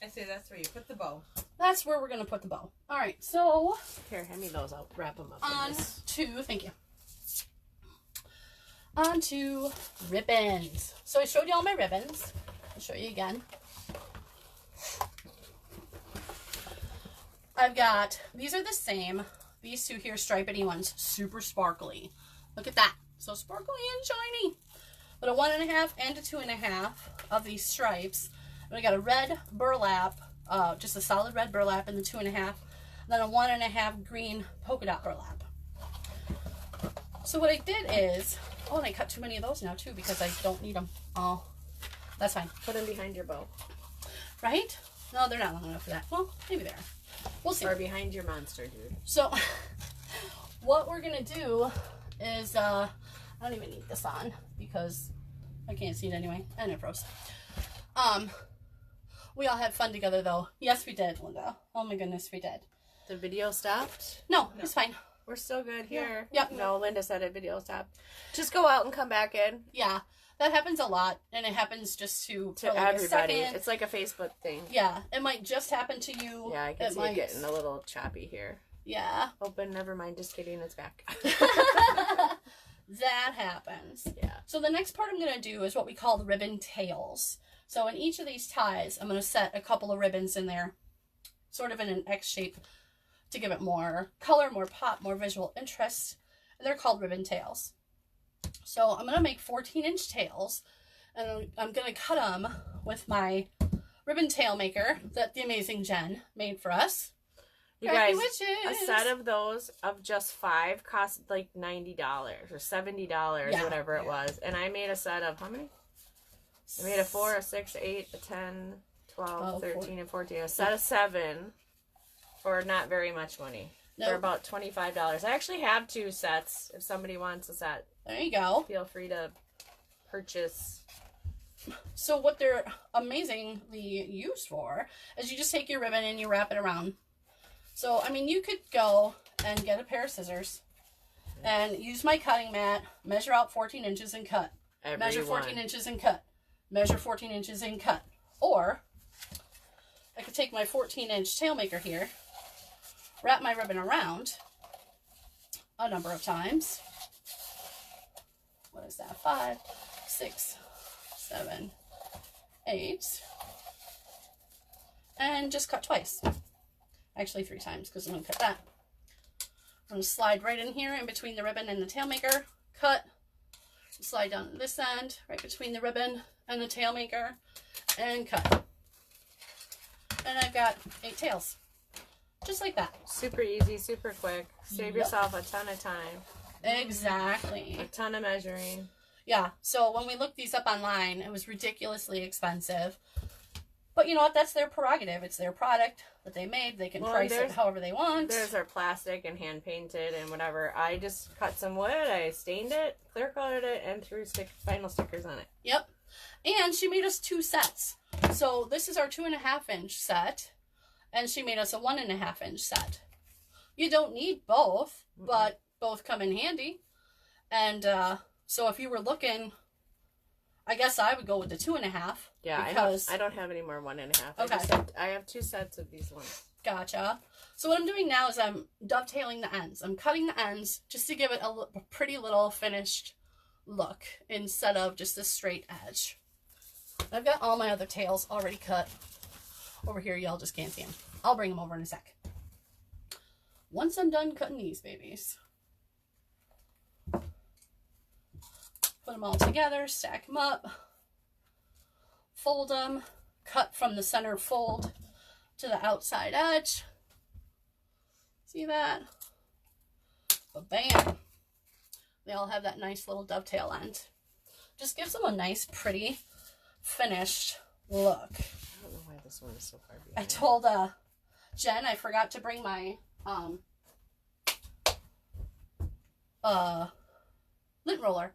I say that's where you put the bow. That's where we're going to put the bow. All right, so... Here, hand me those. I'll wrap them up. Thank you. On to ribbons. So I showed you all my ribbons. I'll show you again. I've got, these are the same. These two here, stripedy ones, super sparkly. Look at that. So sparkly and shiny. But a 1.5 and a 2.5 of these stripes. And I got a red burlap, just a solid red burlap in the 2.5. Then a 1.5 green polka dot burlap. So what I did is, oh, and I cut too many of those now too because I don't need them. Oh, that's fine. Put them behind your bow. Right? No, they're not long enough for that. Well, maybe they are. We'll see. Or behind your monster, dude. So, what we're going to do is, I don't even need this on because I can't see it anyway. And it froze. We all had fun together though. Yes, we did, Linda. Oh my goodness, we did. The video stopped? No, it's fine. We're still good here. Yep. No, Linda said it. Video stopped. Just go out and come back in. Yeah, that happens a lot, and it happens just to like everybody. A second. It's like a Facebook thing. Yeah, it might just happen to you. Yeah, I can see it getting a little choppy here. Yeah. Open, never mind. Just kidding. It's back. That happens. Yeah. So the next part I'm going to do is what we call the ribbon tails. So in each of these ties, I'm going to set a couple of ribbons in there, sort of in an X shape, to give it more color, more pop, more visual interest. And they're called ribbon tails. So I'm going to make 14-inch tails, and I'm going to cut them with my ribbon tail maker that the amazing Jen made for us. You guys, a set of those of just 5 cost like $90 or $70, whatever it was. And I made a set of, how many? I made a 4, a 6, 8, a 10, 12, 13, and 14. A set of 7 for not very much money. Nope. For about $25. I actually have 2 sets if somebody wants a set. There you go. Feel free to purchase. So what they're amazingly used for is you just take your ribbon and you wrap it around. So, I mean, you could go and get a pair of scissors and use my cutting mat, measure out 14 inches and cut. Measure 14 inches and cut. Measure 14 inches and cut. Or, I could take my 14-inch tail maker here, wrap my ribbon around a number of times. What is that? 5, 6, 7, 8. And just cut twice. Actually 3 times because I'm going to cut that. I'm going to slide right in here in between the ribbon and the tail maker. Cut. Slide down this end, right between the ribbon and the tail maker. And cut. And I've got 8 tails. Just like that. Super easy, super quick. Save yourself a ton of time. Exactly. A ton of measuring. Yeah, so when we looked these up online, it was ridiculously expensive. But you know what? That's their prerogative. It's their product that they made. They can price it however they want. Theirs are plastic and hand painted and whatever. I just cut some wood, I stained it, clear coated it, and threw vinyl stickers on it. Yep. And she made us 2 sets. So this is our 2.5-inch set, and she made us a 1.5-inch set. You don't need both, but both come in handy. And so if you were looking, I guess I would go with the 2.5. Yeah, because I don't have any more 1.5. Okay. I have 2 sets of these ones. Gotcha. So what I'm doing now is I'm dovetailing the ends. I'm cutting the ends just to give it a pretty little finished look instead of just a straight edge. I've got all my other tails already cut over here. Y'all just can't see them. I'll bring them over in a sec. Once I'm done cutting these babies, put them all together, stack them up, fold them, cut from the center fold to the outside edge. See that? But bam, they all have that nice little dovetail end. Just gives them a nice, pretty, finished look. I don't know why this one is so far behind. I told Jen I forgot to bring my lint roller,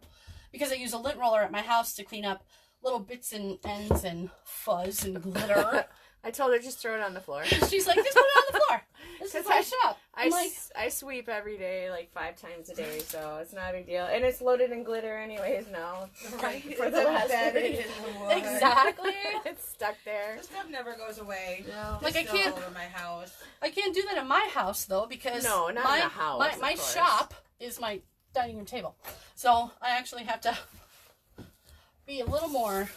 because I use a lint roller at my house to clean up little bits and ends and fuzz and glitter. I told her just throw it on the floor. She's like, just put it on the floor. This is my shop. I sweep every day, like 5 times a day, so it's not a big deal. And it's loaded in glitter anyways now. Right. For the last week. Exactly. It's stuck there. This stuff never goes away. No. Like I can't. All over my house. I can't do that in my house though, because no, not my, in the house. My shop is my dining room table, so I actually have to be a little more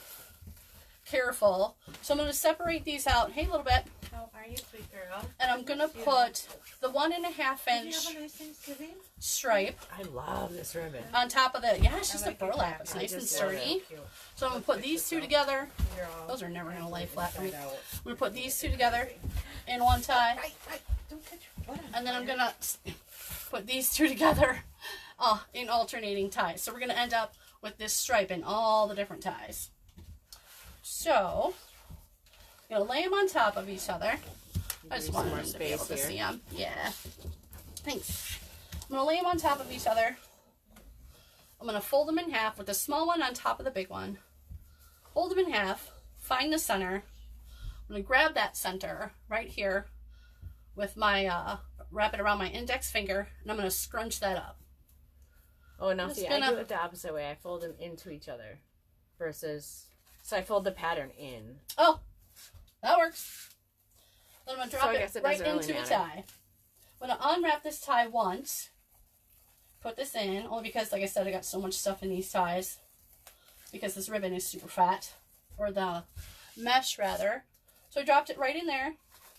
careful. So I'm going to separate these out. Hey, a little bit. How are you, sweet girl? And I'm going to put the 1.5 Did you inch have a nice Thanksgiving? stripe I love this ribbon. on top of the, yeah, it's just I like a your burlap. cap. It's I nice and just love it. sturdy. So I'm going to put these 2 together. You're all Those are never going to lay flat for me. inside out. I'm going to put these 2 together in one tie. Right. Don't catch your butt on And then I'm fire. going to put these 2 together in alternating ties. So we're going to end up with this stripe in all the different ties. So I'm going to lay them on top of each other. I just want more them to be able space to here. see them. Yeah. Thanks. I'm going to lay them on top of each other. I'm going to fold them in half with the small one on top of the big one. Fold them in half. Find the center. I'm going to grab that center right here with my, wrap it around my index finger, and I'm going to scrunch that up. Oh, no, Just see, I do it the opposite way. I fold them into each other versus... So I fold the pattern in. Oh, that works. Then I'm going to drop I guess it it right doesn't really into a matter. tie. I'm going to unwrap this tie once. Put this in, only because, like I said, I got so much stuff in these ties. Because this ribbon is super fat. Or the mesh, rather. So I dropped it right in there.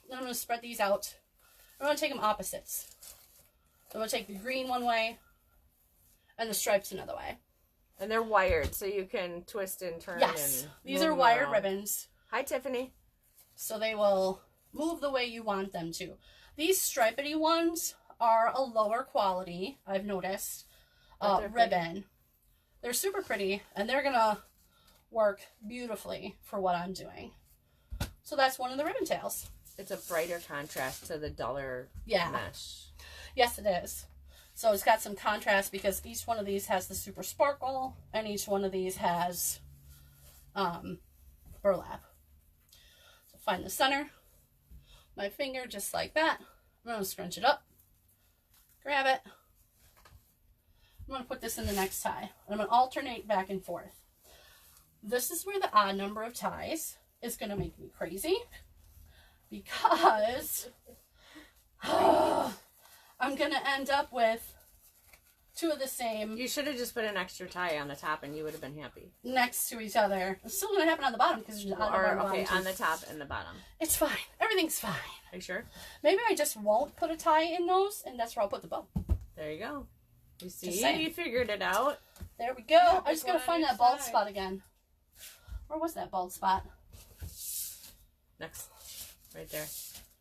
Then I'm going to spread these out. I'm going to take them opposites. So I'm going to take the green one way and the stripes another way. And they're wired, so you can twist and turn. Yes, and these move are them wired around. ribbons. Hi, Tiffany. So they will move the way you want them to. These stripedy ones are a lower quality, I've noticed, But they're ribbon. They're super pretty, and they're going to work beautifully for what I'm doing. So that's one of the ribbon tails. It's a brighter contrast to the duller mesh. Yes, it is. So it's got some contrast because each one of these has the super sparkle, and each one of these has burlap. So find the center. My finger, just like that. I'm going to scrunch it up. Grab it. I'm going to put this in the next tie. I'm going to alternate back and forth. This is where the odd number of ties is going to make me crazy. Because I'm going to end up with 2 of the same You should have just put an extra tie on the top and you would have been happy. next to each other. It's still going to happen on the bottom because there's an odd number Or, okay, bottom on the top and the bottom. It's fine. Everything's fine. Are you sure? Maybe I just won't put a tie in those, and that's where I'll put the bow. There you go. You see, saying. you figured it out. There we go. Yeah, I just got to put find on that each bald side. spot again. Where was that bald spot? Next. Right there.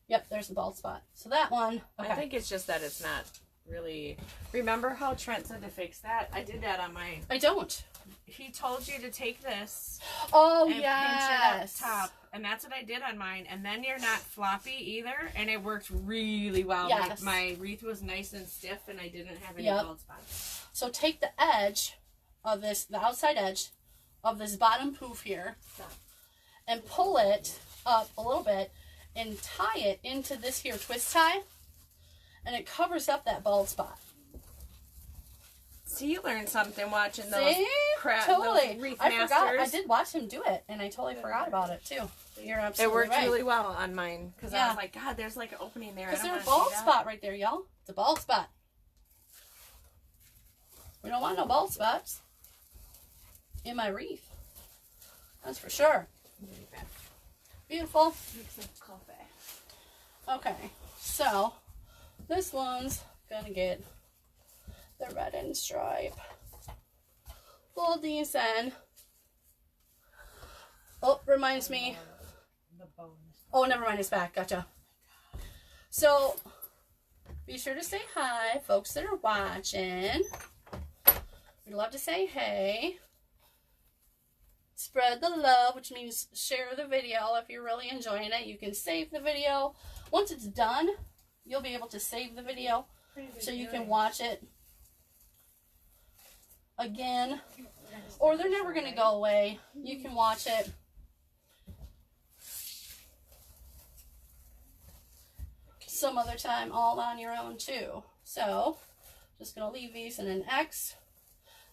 Yep, there's the bald spot. So that one, okay. I think it's just that it's not really. Remember how Trent said to fix that? I did that on mine. I don't. He told you to take this Oh, and yes. pinch it up top. And that's what I did on mine. And then you're not floppy either. And it worked really well. Yes. My wreath was nice and stiff and I didn't have any Yep. bald spots. So take the edge of this, the outside edge of this bottom poof here, and pull it up a little bit and tie it into this here twist tie, and it covers up that bald spot. See, you learned something watching those See? crap, Totally. those wreath I masters. forgot. I did watch him do it, and I totally forgot about it too. You're absolutely It worked right. really well on mine because I Yeah. was like, God, there's like an opening there. Because I don't there's a wanna bald see that. spot right there, y'all. It's a bald spot. We don't want no bald spots in my wreath. That's for sure. Beautiful. Make some coffee. Okay, so this one's gonna get the red end stripe. Fold these in. Oh, reminds me. The bones. Oh, never mind, it's back. Gotcha. So, be sure to say hi, folks that are watching. We'd love to say hey. Spread the love, which means share the video. If you're really enjoying it, you can save the video. Once it's done, you'll be able to save the video so you can watch it again. Or they're never going to go away. You can watch it some other time all on your own too. So, just going to leave these in an X.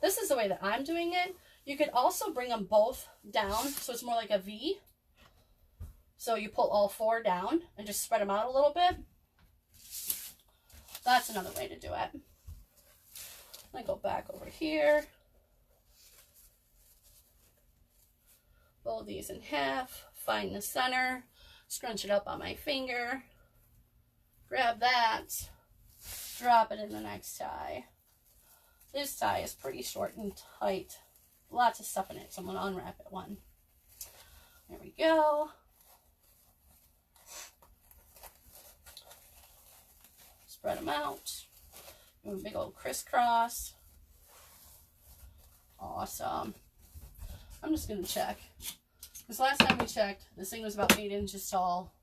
This is the way that I'm doing it. You could also bring them both down, so it's more like a V. So you pull all four down and just spread them out a little bit. That's another way to do it. I go back over here. Fold these in half, find the center, scrunch it up on my finger, grab that, drop it in the next tie. This tie is pretty short and tight. Lots of stuff in it, so I'm going to unwrap it one. There we go. Spread them out. Do a big old crisscross. Awesome. I'm just going to check. Because last time we checked, this thing was about 8 inches tall.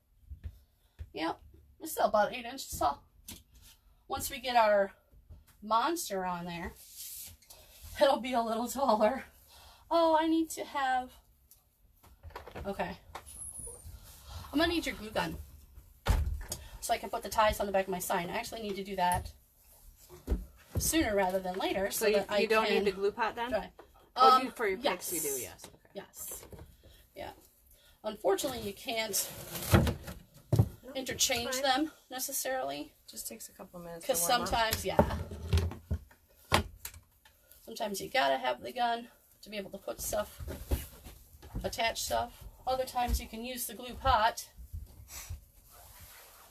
Yep, it's still about 8 inches tall. Once we get our monster on there, it'll be a little taller. Oh, I need to have... Okay. I'm going to need your glue gun so I can put the ties on the back of my sign. I actually need to do that sooner rather than later. So you don't need the glue pot then? Dry. For your pics yes. you do, yes. Okay. Yes. Yeah. Unfortunately, you can't interchange them necessarily. Just takes a couple minutes. Because sometimes, yeah. Sometimes you gotta have the gun to be able to put stuff, attach stuff. Other times you can use the glue pot.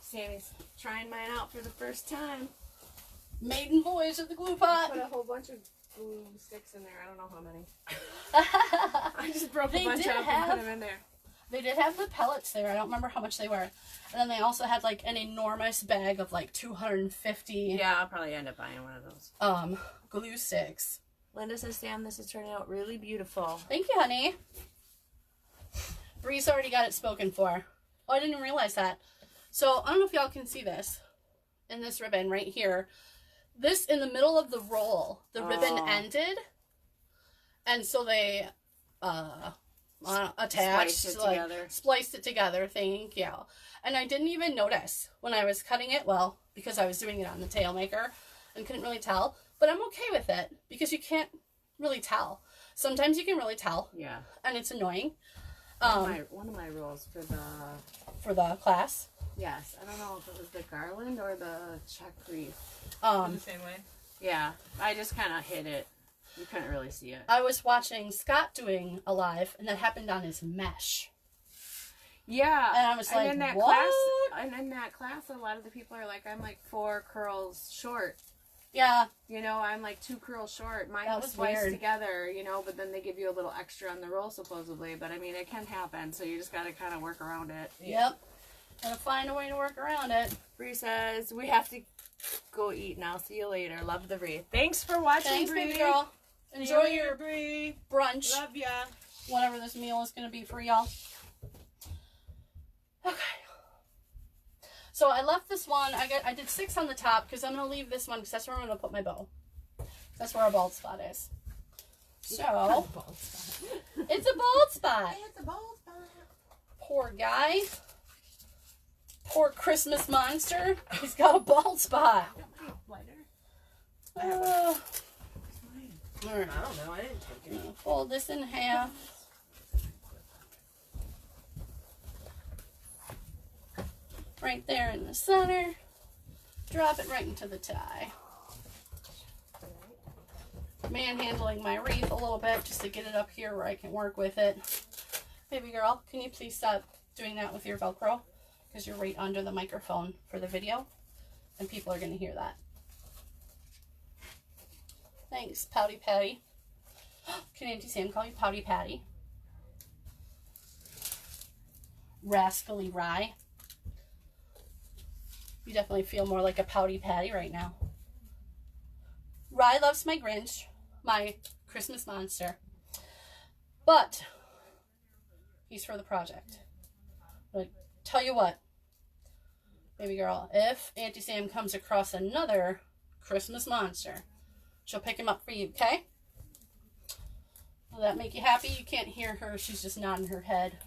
Sammy's trying mine out for the first time. Maiden voyage of the glue pot. Put a whole bunch of glue sticks in there. I don't know how many. I just broke a bunch up and put them in there. They did have the pellets there. I don't remember how much they were. And then they also had like an enormous bag of like 250. Yeah, I'll probably end up buying one of those. Glue sticks. Linda says, Sam, this is turning out really beautiful. Thank you, honey. Bree's already got it spoken for. Oh, I didn't realize that. So, I don't know if y'all can see this. In this ribbon right here. This, in the middle of the roll, the ribbon ended. And so they attached, spliced it together. Thank you. And I didn't even notice when I was cutting it. Well, because I was doing it on the tail maker and couldn't really tell. But I'm okay with it because you can't really tell. Sometimes you can really tell. Yeah. And it's annoying. One of my rules for the class. Yes. I don't know if it was the garland or the check wreath. The same way? Yeah. I just kind of hid it. You couldn't really see it. I was watching Scott doing a live, and that happened on his mesh. Yeah. And I was like, in that what? In that class, a lot of the people are like, I'm like 4 curls short. Yeah. You know, I'm like 2 curls short. Mine That was was spliced weird. together, you know, but then they give you a little extra on the roll, supposedly. But, I mean, it can happen, so you just got to kind of work around it. Yep. Gotta find a way to work around it. Bree says, we have to go eat now. See you later. Love the wreath. Thanks for watching, Thanks, Bree. baby girl. Enjoy your Bree. brunch. Love ya. Whatever this meal is going to be for y'all. Okay. So I left this one. I did 6 on the top because I'm going to leave this one because that's where I'm going to put my bow. That's where our bald spot is. So it's a bald spot. It's a bald spot. Poor guy. Poor Christmas monster. He's got a bald spot. I have All I right. don't know. I didn't take it. Fold this in half. Right there in the center. Drop it right into the tie. Manhandling my wreath a little bit just to get it up here where I can work with it. Baby girl, can you please stop doing that with your Velcro? Because you're right under the microphone for the video, and people are going to hear that. Thanks, Pouty Patty. Can Auntie Sam call you Pouty Patty? Rascally Rye. You definitely feel more like a Pouty Patty right now. Rye loves my Grinch, my Christmas monster. But he's for the project. But tell you what, baby girl, if Auntie Sam comes across another Christmas monster, she'll pick him up for you, okay? Will that make you happy? You can't hear her. She's just nodding her head.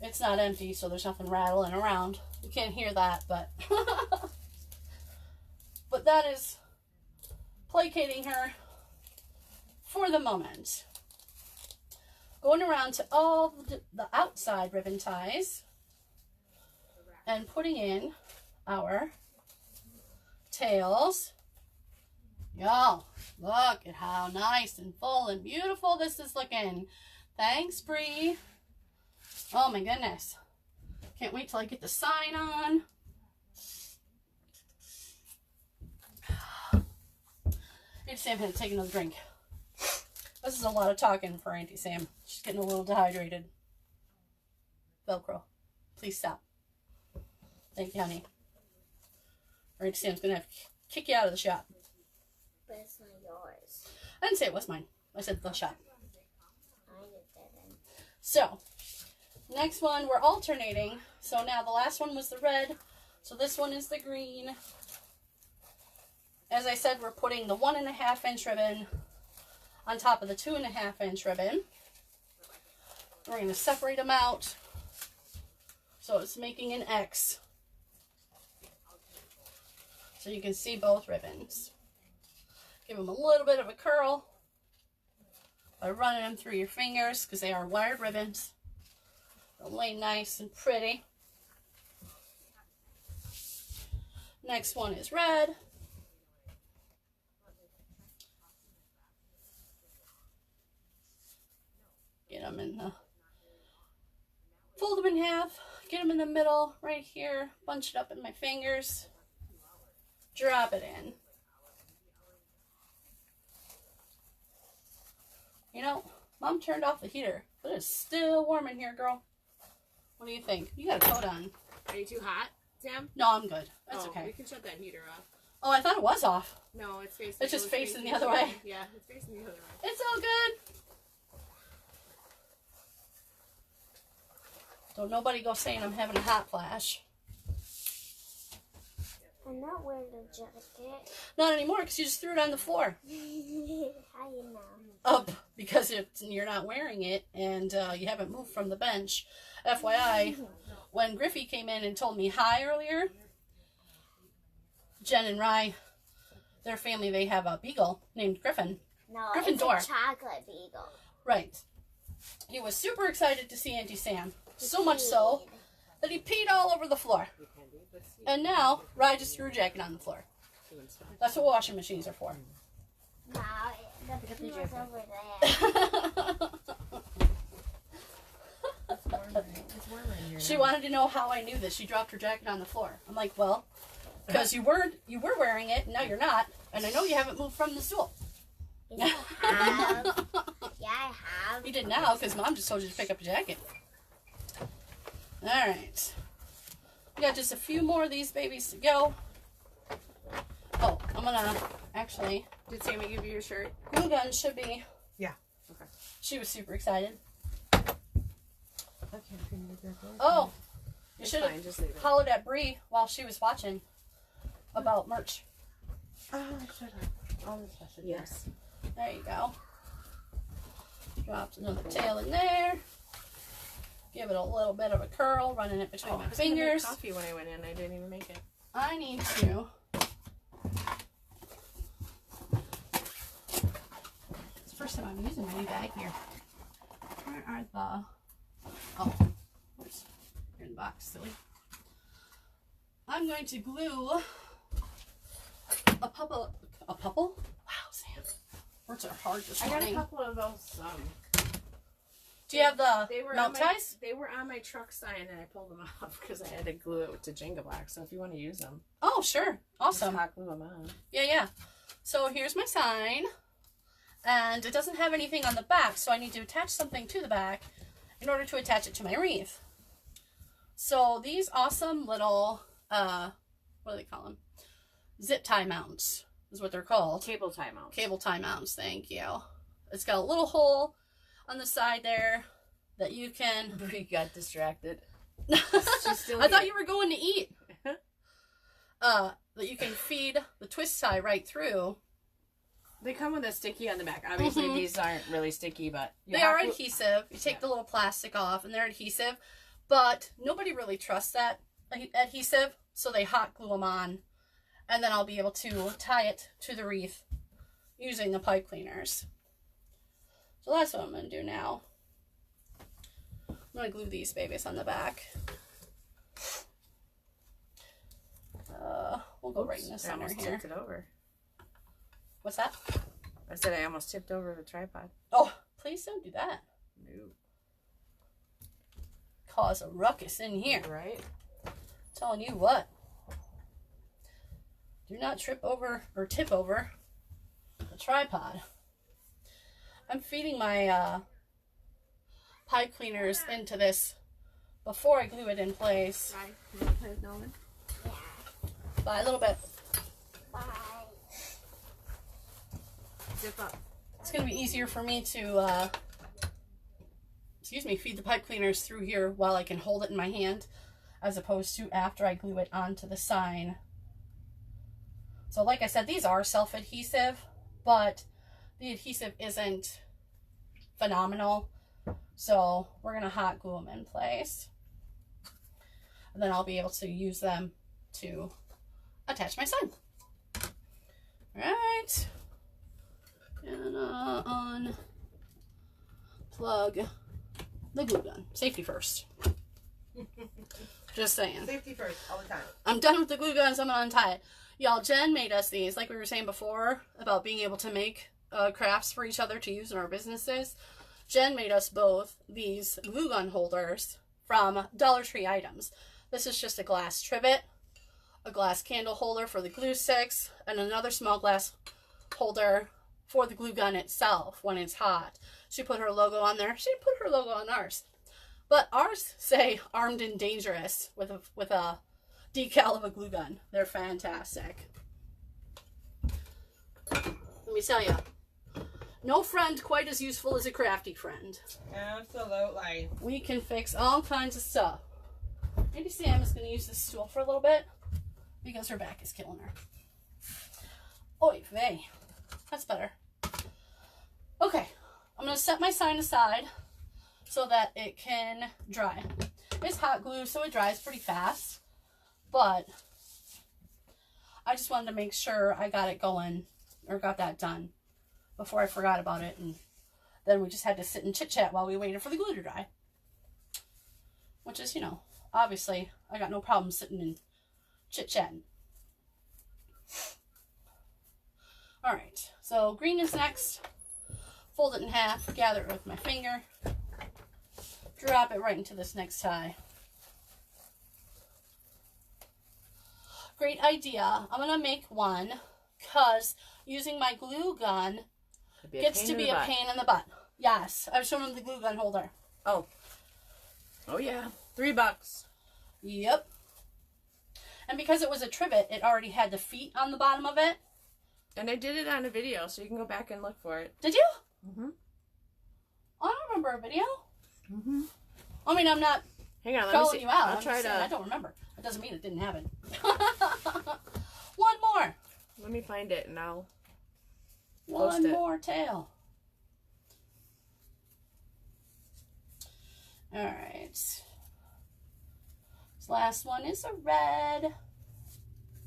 It's not empty, so there's nothing rattling around. You can't hear that, but... but that is placating her for the moment. Going around to all the outside ribbon ties and putting in our tails. Y'all, look at how nice and full and beautiful this is looking. Thanks, Bree. Oh my goodness. Can't wait till I get the sign on. Auntie Sam had to take another drink. This is a lot of talking for Auntie Sam. She's getting a little dehydrated. Velcro, please stop. Thank you, honey. Or Auntie Sam's going to have to kick you out of the shop. But it's not yours. I didn't say it was mine. I said the shop. I didn't. So, next one, we're alternating. So now the last one was the red. So this one is the green. As I said, we're putting the 1.5 inch ribbon on top of the 2.5 inch ribbon. We're going to separate them out so it's making an X. So you can see both ribbons. Give them a little bit of a curl by running them through your fingers because they are wired ribbons. They'll lay nice and pretty. Next one is red. Get them in the, fold them in half, get them in the middle right here, bunch it up in my fingers, drop it in. You know, Mom turned off the heater, but it's still warm in here, girl. What do you think? You got a coat on. Are you too hot, Sam? No, I'm good. That's We okay. can shut that heater off. Oh, I thought it was off. No, it's facing. It's just goes facing the other way. Yeah, it's facing the other way. It's all good. Don't nobody go saying I'm having a hot flash. I'm not wearing a jacket. Not anymore, because you just threw it on the floor. How you know? Up, because you're not wearing it, and you haven't moved from the bench. FYI, when Griffey came in and told me hi earlier, Jen and Rye, their family, they have a beagle named Griffin. No, Gryffindor. it's a chocolate beagle. Right. He was super excited to see Auntie Sam. So much so that he peed all over the floor. And now, Rye just threw a jacket on the floor. That's what washing machines are for. No, the pee was over there. It's warmer in here. She wanted to know how I knew this. She dropped her jacket on the floor. I'm like, well, because you were wearing it, and now you're not. And I know you haven't moved from the stool. Yes, I have. Yeah, I have. You did now, because Mom just told you to pick up a jacket. All right. We got just a few more of these babies to go. Oh, I'm gonna actually. Did Sammy give you your shirt? Glue gun should be. Yeah. Okay. She was super excited. Okay. Oh, you It's should fine. have Just leave it. hollered at Bree while she was watching about merch. Oh, I should have. Oh, I should. Yes. There you go. Dropped another tail in there. Give it a little bit of a curl, running it between my I was gonna make fingers. coffee when I went in. I didn't even make it. I need to. It's the first time I'm using my new bag here. Where are the... Oh, where's... Here in the box, silly. I'm going to glue a couple... A couple? Wow, Sam. Words are hard this I got a morning. couple of those. Do you have the They were melt on my, ties? They were on my truck sign, and I pulled them off because I had to glue it to Jenga Black. So if you want to use them, Oh, sure. Awesome. just hot glue them on. Yeah, yeah. So here's my sign. And it doesn't have anything on the back, so I need to attach something to the back in order to attach it to my wreath. So these awesome little, what do they call them? Zip tie mounts is what they're called. Cable tie mounts. Cable tie mounts, thank you. It's got a little hole on the side there that you can... We got distracted. I thought you were going to eat. That you can feed the twist tie right through. They come with a sticky on the back. Obviously, these aren't really sticky, but They are adhesive. You take the little plastic off and they're adhesive, but nobody really trusts that adhesive, so they hot glue them on, and then I'll be able to tie it to the wreath using the pipe cleaners. So that's what I'm going to do now. I'm going to glue these babies on the back. We'll go right in the I center almost here. tipped it over. What's that? I said I almost tipped over the tripod. Oh, please don't do that. No. Cause a ruckus in here. Right? Telling you what. Do not trip over or tip over the tripod. I'm feeding my pipe cleaners into this before I glue it in place. Right. You want to play with Nolan? By a little bit. Bye. Zip up. It's going to be easier for me to, feed the pipe cleaners through here while I can hold it in my hand, as opposed to after I glue it onto the sign. So like I said, these are self-adhesive, but the adhesive isn't phenomenal. So we're going to hot glue them in place. And then I'll be able to use them to attach my sign. Alright. And unplug the glue gun. Safety first. Just saying. Safety first, all the time. I'm done with the glue guns. I'm gonna untie it. Y'all, Jen made us these, like we were saying before, about being able to make crafts for each other to use in our businesses. Jen made us both these glue gun holders from Dollar Tree items. This is just a glass trivet, a glass candle holder for the glue sticks, and another small glass holder for the glue gun itself when it's hot. She put her logo on there. She didn't put her logo on ours. But ours say armed and dangerous with a decal of a glue gun. They're fantastic. Let me tell you, no friend quite as useful as a crafty friend. Absolutely. We can fix all kinds of stuff. Maybe Sam is going to use this stool for a little bit because her back is killing her. Oy vey. That's better. Okay, I'm going to set my sign aside so that it can dry. It's hot glue, so it dries pretty fast, but I just wanted to make sure I got it going, or got that done before I forgot about it, and then we just had to sit and chit-chat while we waited for the glue to dry. Which is, you know, obviously, I got no problem sitting and chit-chatting. Alright, so green is next. Fold it in half, gather it with my finger, drop it right into this next tie. Great idea. I'm going to make one because using my glue gun gets to be a pain in the butt. Yes, I've shown them the glue gun holder. Oh. Oh yeah. $3. Yep. And because it was a trivet, it already had the feet on the bottom of it. And I did it on a video, so you can go back and look for it. Did you? Mm-hmm. I don't remember a video. Mm-hmm. I mean, I'm not Hang on, let me calling see. you out. I'll I'm try just saying, to... I don't remember. It doesn't mean it didn't happen. One more. Let me find it and I'll... One it. more tail. Alright. This last one is a red.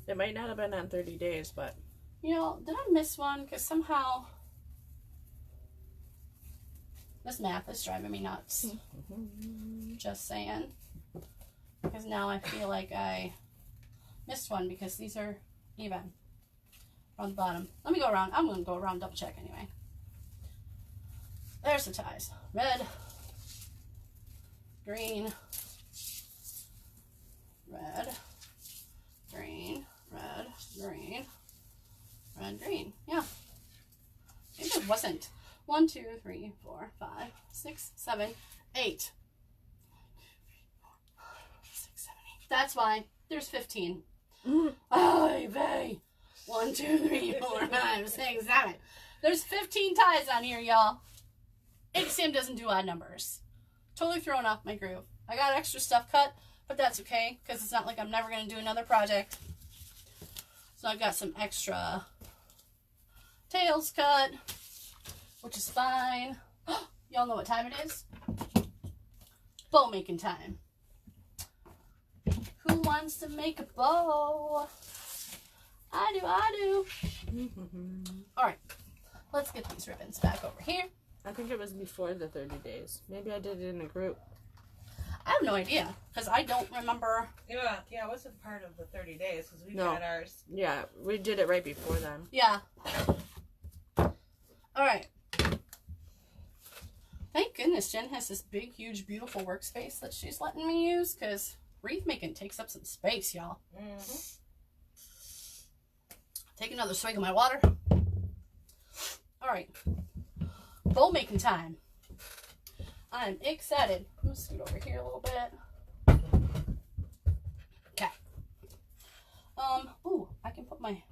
It might not have been on 30 days, but... You know, did I miss one? Because somehow... This math is driving me nuts. Just saying. Because now I feel like I missed one because these are even on the bottom. Let me go around. I'm going to go around, double check anyway. There's the ties. Red, green, red, green, red, green, red, green. Yeah. Maybe it wasn't. 1, 2, 3, 4, 5, 6, 7, 8. 6, 7, 8. That's why there's 15. Ay vey. 1, 2, 3, 4, 5, 6, 7. There's 15 ties on here, y'all. HCM doesn't do odd numbers. Totally thrown off my groove. I got extra stuff cut, but that's okay, because it's not like I'm never going to do another project. So I've got some extra tails cut, which is fine. Y'all know what time it is? Bow making time. Who wants to make a bow? I do. Alright, let's get these ribbons back over here. I think it was before the 30 days. Maybe I did it in a group. I have no idea, because I don't remember. Yeah, it wasn't part of the 30 days, because we No. got ours. Yeah, we did it right before then. Yeah. Alright. Thank goodness Jen has this big, huge, beautiful workspace that she's letting me use, because wreath making takes up some space, y'all. Mm-hmm. Take another swig of my water. Alright. Bow making time. I'm excited. I'm going to scoot over here a little bit. Okay. Ooh, I can put my...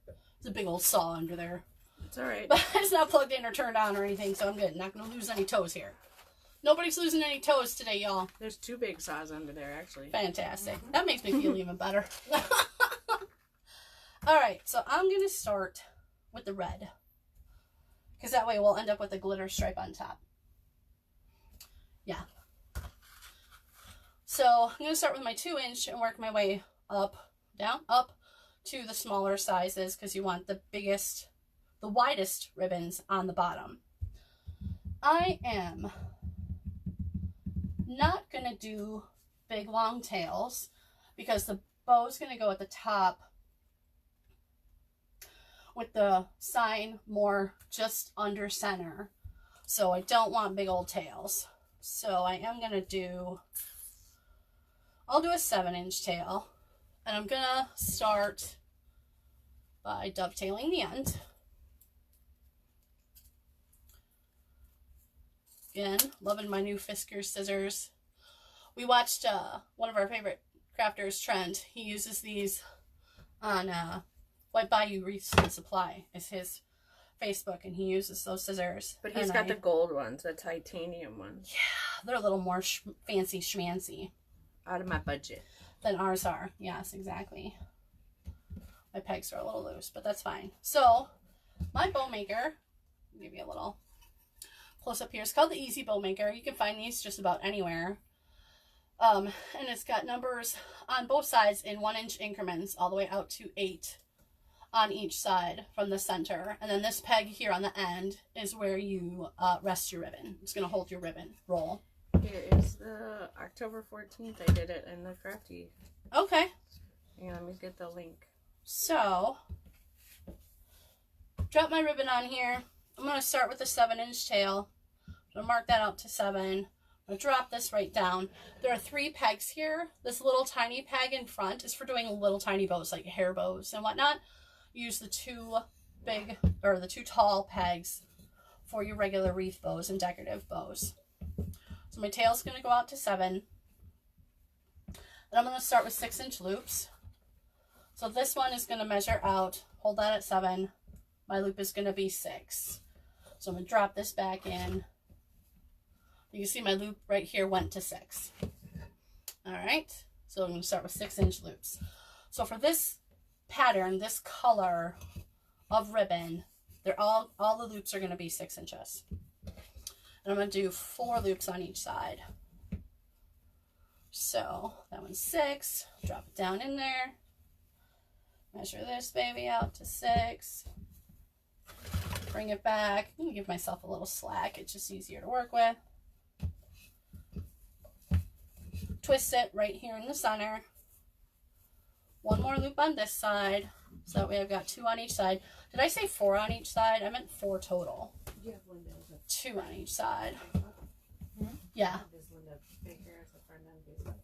There's a big old saw under there. It's alright. But it's not plugged in or turned on or anything, so I'm good. Not going to lose any toes here. Nobody's losing any toes today, y'all. There's 2 big saws under there, actually. Fantastic. That makes me feel even better. Alright, so I'm going to start with the red. Because that way we'll end up with a glitter stripe on top. Yeah. So I'm going to start with my 2-inch and work my way up, down, up to the smaller sizes because you want the biggest, the widest ribbons on the bottom. I am not going to do big long tails because the bow is going to go at the top with the sign more just under center. So I don't want big old tails. So I am going to do, I'll do a 7-inch tail. And I'm going to start by dovetailing the end. Again, loving my new Fisker scissors. We watched one of our favorite crafters, Trent. He uses these on Bayou Wreaths and Supply is his Facebook, and he uses those scissors. But he's got the gold ones, the titanium ones. Yeah, they're a little more fancy schmancy. Out of my budget. Than ours are. Yes, exactly. My pegs are a little loose, but that's fine. So, my bow maker, I'll give you a little close up here. It's called the Easy Bow Maker. You can find these just about anywhere. And it's got numbers on both sides in 1-inch increments all the way out to 8 on each side from the center. And then this peg here on the end is where you rest your ribbon. It's going to hold your ribbon roll. Here is the October 14th. I did it in the Crafty. Okay. Yeah, let me get the link. So, drop my ribbon on here. I'm going to start with the 7-inch tail. I'm going to mark that out to 7. I'm going to drop this right down. There are 3 pegs here. This little tiny peg in front is for doing little tiny bows, like hair bows and whatnot. Use the 2 big, or the 2 tall pegs for your regular wreath bows and decorative bows. So my tail's going to go out to 7. And I'm going to start with 6-inch loops. So this one is going to measure out, hold that at 7. My loop is going to be 6. So I'm going to drop this back in. You can see my loop right here went to 6. All right, so I'm going to start with 6-inch loops. So for this pattern, this color of ribbon, they're all the loops are going to be 6 inches. And I'm going to do 4 loops on each side. So that one's 6, drop it down in there. Measure this baby out to 6. Bring it back. I'm going to give myself a little slack. It's just easier to work with. Twist it right here in the center. 1 more loop on this side. So that way I've got 2 on each side. Did I say 4 on each side? I meant 4 total. You have Linda. 2 on each side. Hmm? Yeah. Is Linda Baker as a friend on Facebook?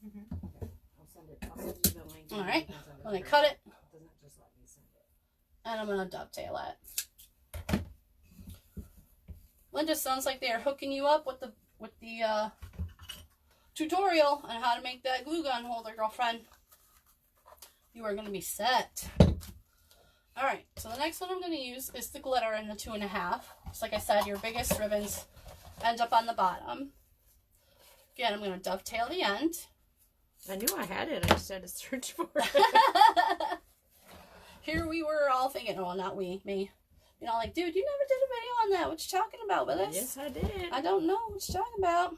Mm-hmm. Okay. I'll send you the link. All right. When I cut it, Doesn't just let me send it. and I'm going to dovetail it. Linda, sounds like they are hooking you up with the tutorial on how to make that glue gun holder, girlfriend. You are going to be set. All right, so the next one I'm going to use is the glitter in the 2.5. Just like I said, your biggest ribbons end up on the bottom. Again, I'm going to dovetail the end. I knew I had it. I just had to search for it. Here we were all thinking, oh, not we, me. You know, like, dude, you never did a video on that. What you talking about with this? Yes, I did. I don't know what you're talking about.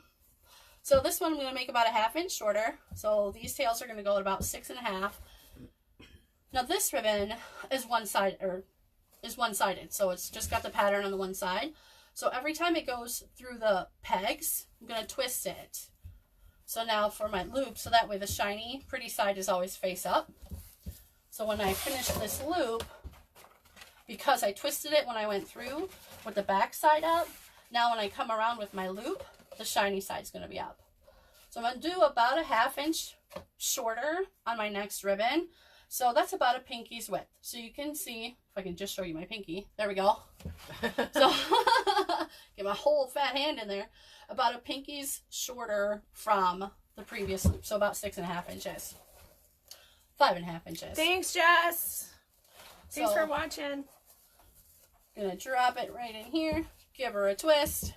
So this one I'm going to make about a 1/2 inch shorter. So these tails are going to go at about 6.5. Now this ribbon is one-sided, so it's just got the pattern on the one side. So every time it goes through the pegs, I'm going to twist it. So now for my loop, so that way the shiny, pretty side is always face up. So when I finish this loop, because I twisted it when I went through with the back side up, now when I come around with my loop, the shiny side's going to be up. So I'm going to do about a 1/2 inch shorter on my next ribbon. So that's about a pinky's width. So you can see, if I can just show you my pinky. There we go. So get my whole fat hand in there. About a pinky's shorter from the previous loop. So about 6.5 inches. 5.5 inches. Thanks, Jess. Thanks for watching. Gonna drop it right in here. Give her a twist.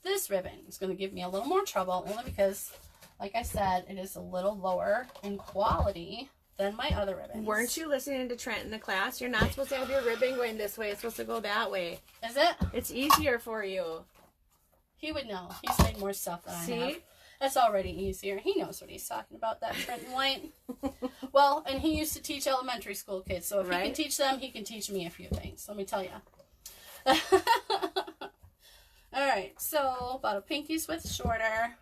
This ribbon is going to give me a little more trouble, only because, like I said, it is a little lower in quality than my other ribbons. Weren't you listening to Trent in the class? You're not supposed to have your ribbon going this way. It's supposed to go that way. Is it? It's easier for you. He would know. He's made more stuff than I have. That's already easier. He knows what he's talking about, that Trenton White. Well, and he used to teach elementary school kids, so if he can teach them, he can teach me a few things. Let me tell you. All right, so about a pinky's width shorter.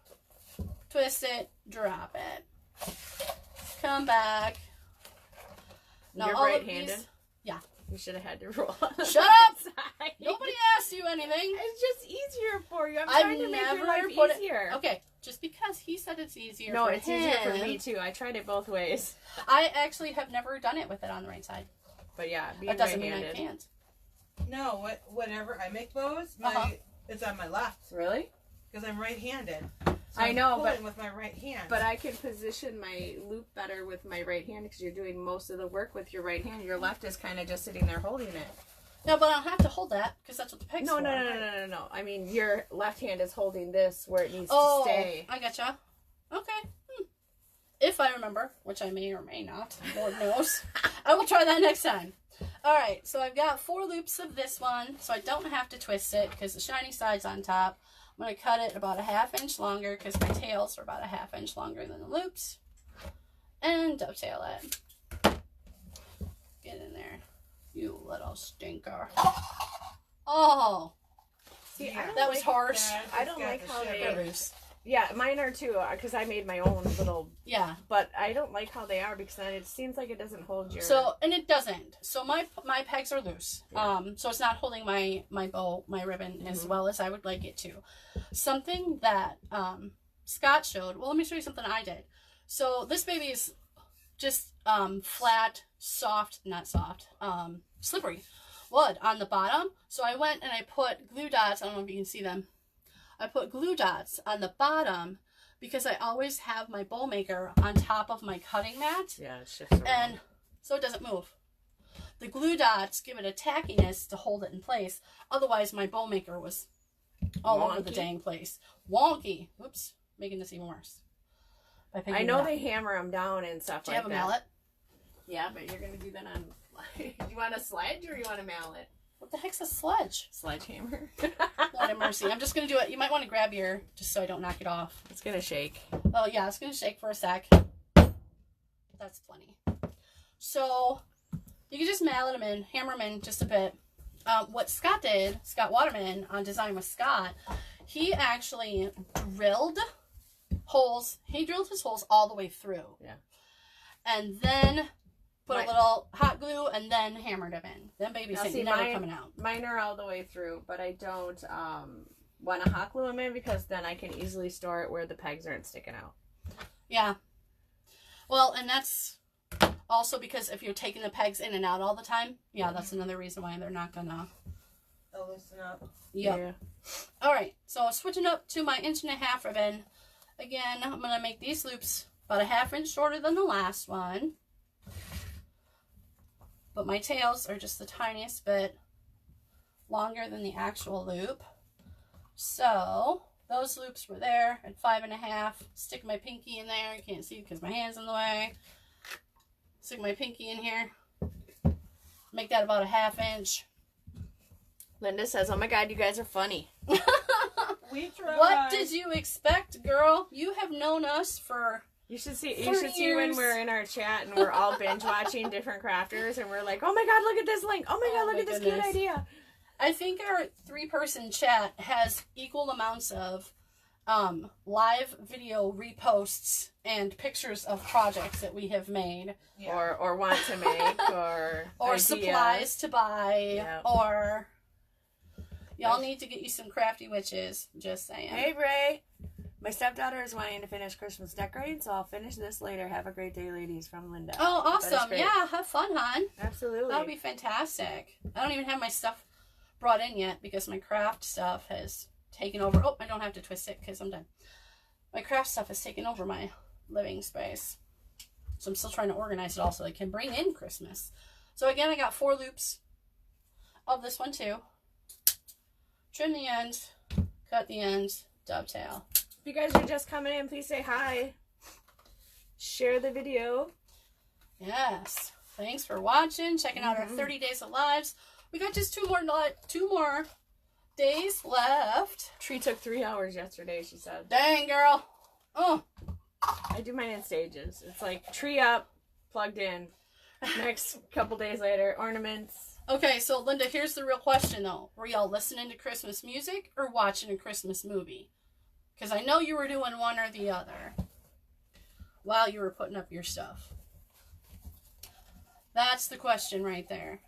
Twist it, drop it. Come back. Now, you're all right-handed? of these, yeah. You should have had to roll. Shut up! Nobody asked you anything. It's just easier for you. I'm trying to make your life easier. Okay, just because he said it's easier no, for it's him. easier for me too. I tried it both ways. I actually have never done it with it on the right side. But yeah, that doesn't mean I can't. No, whenever I make bows, it's on my left. Really? Because I'm right-handed. So I know, but with my right hand. But I can position my loop better with my right hand because you're doing most of the work with your right hand. Your left is kind of just sitting there holding it. No, but I don't have to hold that because that's what the peg's for. No. I mean, your left hand is holding this where it needs to stay. I gotcha. Okay. If I remember, which I may or may not, Lord knows. I will try that next time. Alright, so I've got 4 loops of this one, so I don't have to twist it because the shiny side's on top. I'm going to cut it about a 1/2 inch longer because my tails are about a 1/2 inch longer than the loops. And dovetail it. Get in there, you little stinker. Oh! See, that was harsh. I don't like how They're loose. Yeah, mine are too, because I made my own little... Yeah. But I don't like how they are, because then it seems like it doesn't hold your... So, and it doesn't. So my pegs are loose. Yeah. So it's not holding my bow, my ribbon, as well as I would like it to. Something that Scott showed... Well, let me show you something I did. So this baby is just flat, soft, not soft, slippery wood on the bottom. So I went and I put glue dots. I don't know if you can see them. I put glue dots on the bottom because I always have my bowl maker on top of my cutting mat. Yeah, it shifts around. And so it doesn't move. The glue dots give it a tackiness to hold it in place. Otherwise, my bowl maker was all over the dang place. Wonky. Oops, making this even worse. I know they hammer them down and stuff like that. Do you have a mallet? Yeah, but you're going to do that on... You want a sledge or you want a mallet? What the heck's a sledge? Sledgehammer. Lord have mercy. I'm just going to do it. You might want to grab your... Just so I don't knock it off. It's going to shake. Oh, yeah. It's going to shake for a sec. That's plenty. So, you can just mallet them in. Hammer them in just a bit. What Scott did, Scott Waterman on Design with Scott, he actually drilled holes. He drilled his holes all the way through. Yeah. And then put a little hot glue and then hammered them in. Then babies ain't never coming out. Mine are all the way through, but I don't want to hot glue them in because then I can easily store it where the pegs aren't sticking out. Yeah. Well, and that's also because if you're taking the pegs in and out all the time, yeah, that's another reason why they're not gonna... They'll loosen up. Yep. Yeah. All right, so switching up to my 1.5 inch ribbon. Again, I'm going to make these loops about a 1/2 inch shorter than the last one. But my tails are just the tiniest bit longer than the actual loop. So, those loops were there at 5.5. Stick my pinky in there. You can't see because my hand's in the way. Stick my pinky in here. Make that about a 1/2 inch. Linda says, oh my God, you guys are funny. We tried. What did you expect, girl? You have known us for... You should see years. when we're in our chat and we're all binge watching different crafters and we're like, oh my God, look at this link. Oh my God, look at this cute idea. I think our 3-person chat has equal amounts of live video reposts and pictures of projects that we have made. Yeah. Or want to make or ideas. Supplies to buy. Yep. Or y'all need to get you some crafty witches. Just saying. Hey, Ray. My stepdaughter is wanting to finish Christmas decorating, so I'll finish this later. Have a great day, ladies, from Linda. Oh, awesome. Yeah, have fun, hon. Absolutely. That would be fantastic. I don't even have my stuff brought in yet because my craft stuff has taken over. Oh, I don't have to twist it because I'm done. My craft stuff has taken over my living space. So I'm still trying to organize it all so I can bring in Christmas. So again, I got 4 loops of this one too. Trim the end, cut the end, dovetail. If you guys are just coming in, please say hi. Share the video. Yes. Thanks for watching. Checking out our 30 days of lives. We got just 2 more days left. Tree took 3 hours yesterday, she said. Dang, girl. Oh. I do mine in stages. It's like tree up, plugged in. Next couple days later, ornaments. Okay, so Linda, here's the real question though. Were y'all listening to Christmas music or watching a Christmas movie? Because I know you were doing one or the other while you were putting up your stuff. That's the question right there.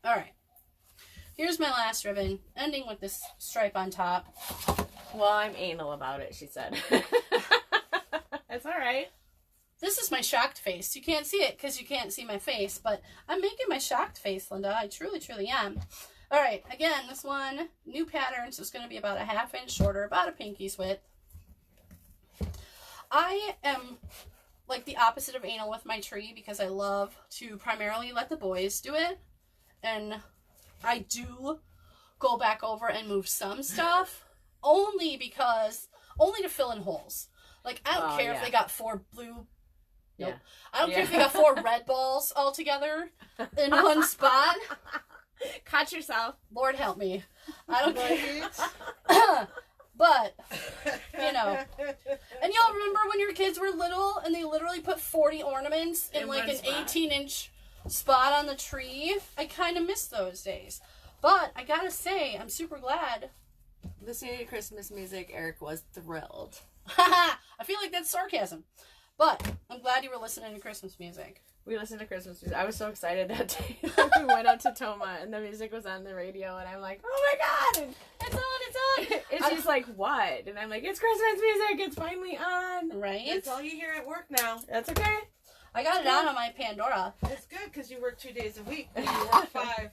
Alright. Here's my last ribbon, ending with this stripe on top. Well, I'm anal about it, she said. It's alright. This is my shocked face. You can't see it because you can't see my face, but I'm making my shocked face, Linda. I truly, truly am. All right, again, this one, new pattern, so it's going to be about a 1/2 inch shorter, about a pinky's width. I am like the opposite of anal with my tree because I love to primarily let the boys do it, and I do go back over and move some stuff, only to fill in holes. Like, I don't care if they got 4 blue... Nope. Yeah. I don't care if they got 4 red balls all together in one spot. Cut yourself. Lord help me. I don't care. But, you know. And y'all remember when your kids were little and they literally put 40 ornaments in like an 18-inch spot on the tree? I kind of miss those days. But I gotta say, I'm super glad. Listening to Christmas music, Eric was thrilled. I feel like that's sarcasm. But I'm glad you were listening to Christmas music. We listened to Christmas music. I was so excited that day. We went out to Toma and the music was on the radio and I'm like, oh my God! And it's on! and she's like, what? And I'm like, it's Christmas music! It's finally on! Right? That's all you hear at work now. That's okay. I got it on my Pandora. It's good because you work 2 days a week, but you work 5.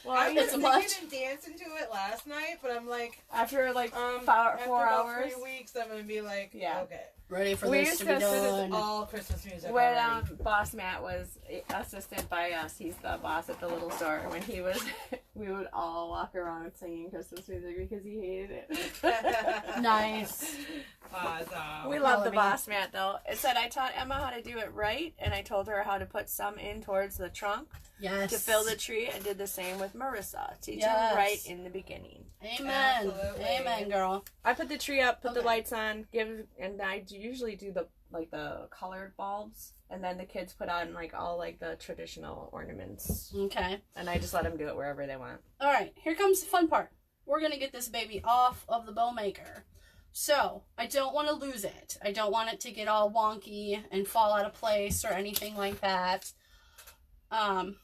Well, I was it's thinking much. and dancing to it last night, but I'm like, after like after 4 about hours. 3 weeks, I'm gonna be like, Yeah. okay. Ready for We this used to be to sit at done. All Christmas music When already. Boss Matt was assisted by us, he's the boss at the little store. When he was, we would all walk around singing Christmas music because he hated it. Nice. Awesome. We love the Melody. Boss Mat though. It said I taught Emma how to do it right, and I told her how to put some in towards the trunk Yes. to fill the tree. I did the same with Marissa. Teach Yes. them right in the beginning. Amen. Absolutely. Amen, girl. I put the tree up, put the Okay. lights on, and I usually do the colored bulbs, and then the kids put on all the traditional ornaments, Okay. and I just let them do it wherever they want. All right. Here comes the fun part. We're going to get this baby off of the bow maker. So, I don't want to lose it. I don't want it to get all wonky and fall out of place or anything like that. And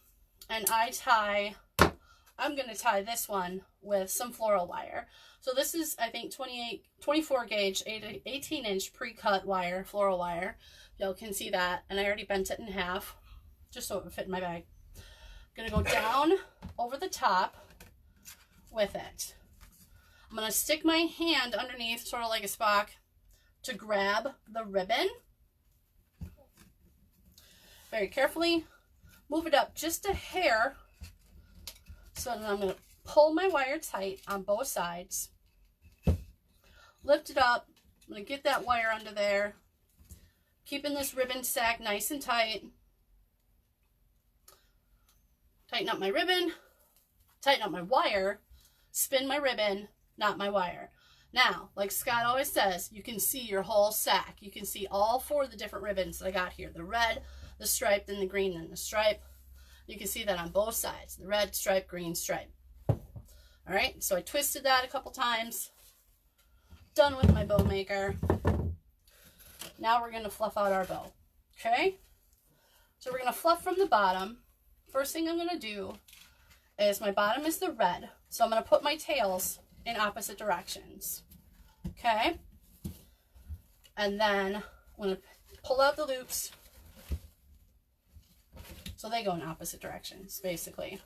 I'm going to tie this one with some floral wire. So this is, I think, 24 gauge, 18-inch pre-cut wire, floral wire. Y'all can see that. And I already bent it in half, just so it would fit in my bag. I'm going to go down over the top with it. I'm going to stick my hand underneath, sort of like a Spock, to grab the ribbon. Very carefully. Move it up just a hair. So then I'm going to pull my wire tight on both sides. Lift it up. I'm going to get that wire under there. Keeping this ribbon sack nice and tight. Tighten up my ribbon. Tighten up my wire. Spin my ribbon, not my wire. Now, like Scott always says, you can see your whole sack. You can see all 4 of the different ribbons that I got here. The red, the stripe, then the green, then the stripe. You can see that on both sides. The red stripe, green stripe. All right, so I twisted that a couple times. Done with my bow maker. Now we're going to fluff out our bow. Okay? So we're going to fluff from the bottom. First thing I'm going to do is my bottom is the red. So I'm going to put my tails in opposite directions. Okay? And then I'm going to pull out the loops so they go in opposite directions, basically.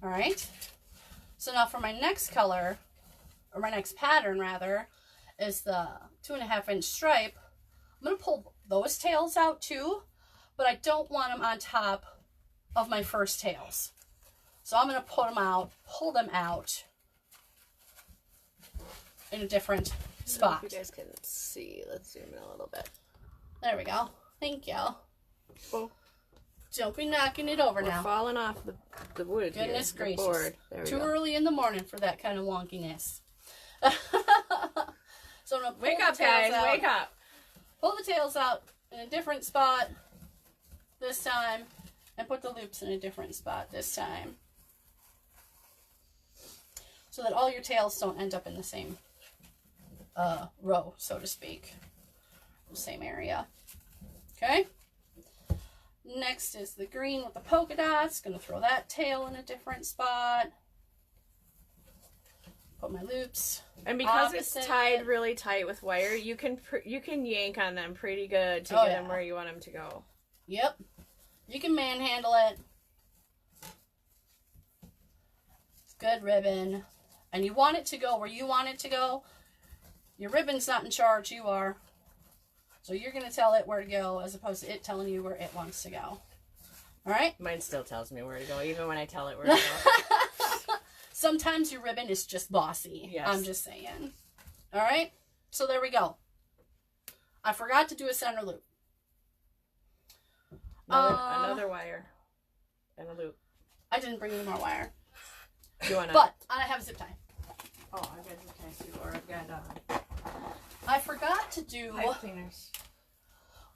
All right? So now for my next color, or my next pattern rather, is the 2.5-inch stripe. I'm going to pull those tails out too, but I don't want them on top of my first tails. So I'm going to pull them out in a different spot. If you guys can see, let's zoom in a little bit. There we go. Thank you. Oh, Don't be knocking it over we're now. falling off the wood. Goodness here, gracious. the board. There we Too go. early in the morning for that kind of wonkiness. So I'm going to Wake up, guys! Wake up! Pull the tails out in a different spot this time, and put the loops in a different spot this time, so that all your tails don't end up in the same row, so to speak, the same area. Okay? Next is the green with the polka dots. Gonna throw that tail in a different spot. Put my loops. And because opposite. it's tied really tight with wire, you can yank on them pretty good to Oh, get yeah. them where you want them to go. Yep. You can manhandle it. Good ribbon. And you want it to go where you want it to go. Your ribbon's not in charge, you are. So you're going to tell it where to go as opposed to it telling you where it wants to go. All right? Mine still tells me where to go, even when I tell it where to go. Sometimes your ribbon is just bossy. Yes. I'm just saying. All right? So there we go. I forgot to do a center loop. Another wire and a loop. I didn't bring any more wire. You wanna? But I have zip tie. Oh, I've got zip ties too, or I've got I forgot to do pipe cleaners.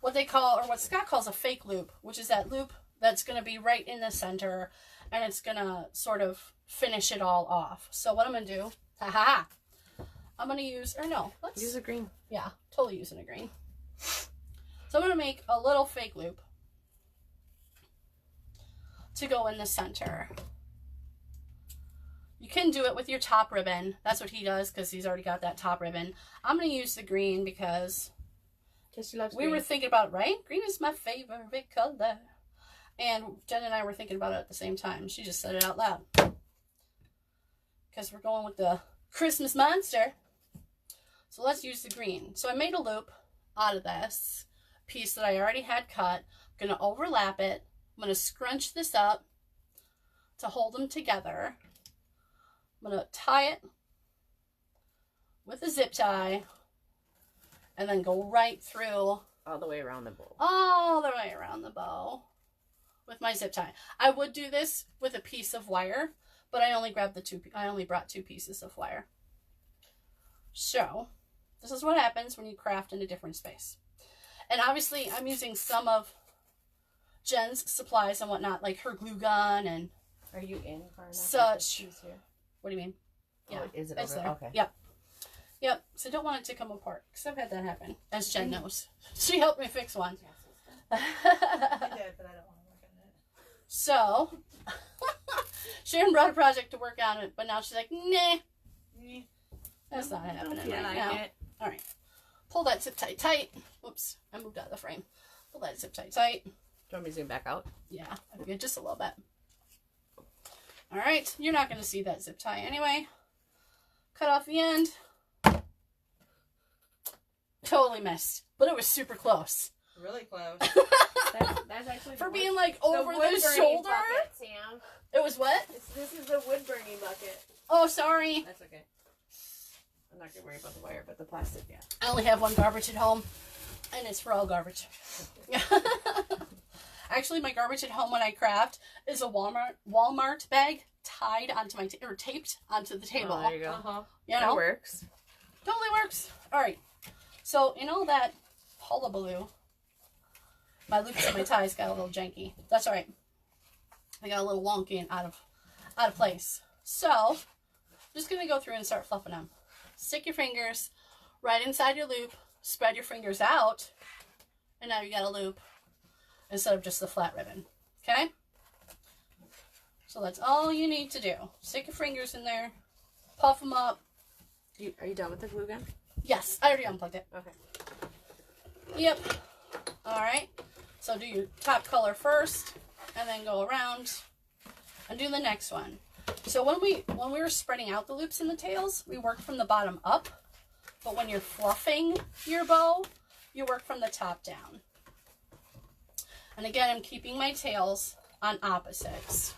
what they call, or what Scott calls a fake loop, which is that loop that's going to be right in the center, and it's going to sort of finish it all off. So what I'm going to do, I'm going to use, or no, let's Use a green. yeah, totally using a green. So I'm going to make a little fake loop to go in the center. You can do it with your top ribbon. That's what he does because he's already got that top ribbon. I'm going to use the green because Because she loves we green. were thinking about it, right? Green is my favorite color. And Jen and I were thinking about it at the same time. She just said it out loud. Because we're going with the Christmas monster. So let's use the green. So I made a loop out of this piece that I already had cut. I'm going to overlap it. I'm going to scrunch this up to hold them together. I'm going to tie it with a zip tie and then go right through. All the way around the bowl. All the way around the bow with my zip tie. I would do this with a piece of wire, but I only brought 2 pieces of wire. So, this is what happens when you craft in a different space. And obviously, I'm using some of Jen's supplies and whatnot, like her glue gun and Are you in far enough? such. Here? What do you mean? Yeah, Oh, is it it's over? there. Okay. Yep. Yep. So don't want it to come apart because I've had that happen, as Jen knows. She helped me fix one. I did, but I don't want to work on it. So, Sharon brought a project to work on it, but now she's like, nah, that's not happening Yeah, right like now. it. All right. Pull that zip tie tight. Oops, I moved out of the frame. Pull that zip tie tight. Do you want me to zoom back out? Yeah, I think just a little bit. All right, you're not going to see that zip tie anyway. Cut off the end. Totally missed, but it was super close. Really close. That's actually For the being wood- like over wood the burning shoulder. bucket, Sam. It was what? This is the wood burning bucket. Oh, sorry. That's okay. I'm not gonna worry about the wire, but the plastic, yeah. I only have one garbage at home, and it's for all garbage. Actually, my garbage at home when I craft is a Walmart bag tied onto my or taped onto the table. Oh, there you go. You know, That works. totally works. All right. So in all that hullabaloo, my loops and my ties got a little janky. That's all right. They got a little wonky and out of place. So I'm just gonna go through and start fluffing them. Stick your fingers right inside your loop. Spread your fingers out, and now you got a loop instead of just the flat ribbon. Okay. So that's all you need to do. Stick your fingers in there, puff them up. Are you done with the glue gun? Yes, I already unplugged it. Okay. Yep. All right. So do your top color first, and then go around and do the next one. So when we were spreading out the loops and the tails, we worked from the bottom up. But when you're fluffing your bow, you work from the top down. And again, I'm keeping my tails on opposites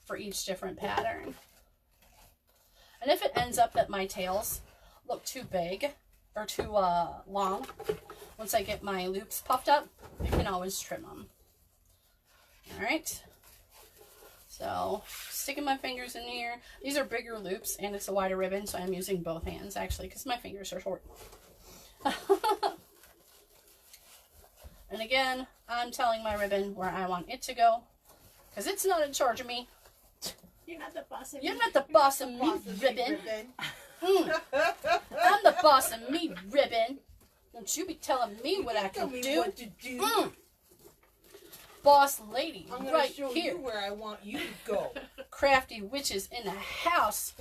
for each different pattern. And if it ends up that my tails look too big or too long, once I get my loops puffed up, I can always trim them. All right. So sticking my fingers in here. These are bigger loops and it's a wider ribbon, so I'm using both hands actually because my fingers are short. And again, I'm telling my ribbon where I want it to go because it's not in charge of me. You're not the boss of me. You're not the boss of me, ribbon. I'm the boss of me, ribbon. Don't you be telling me what I can do. What to do. Boss lady, I'm gonna right show here. you where I want you to go. Crafty witches in the house.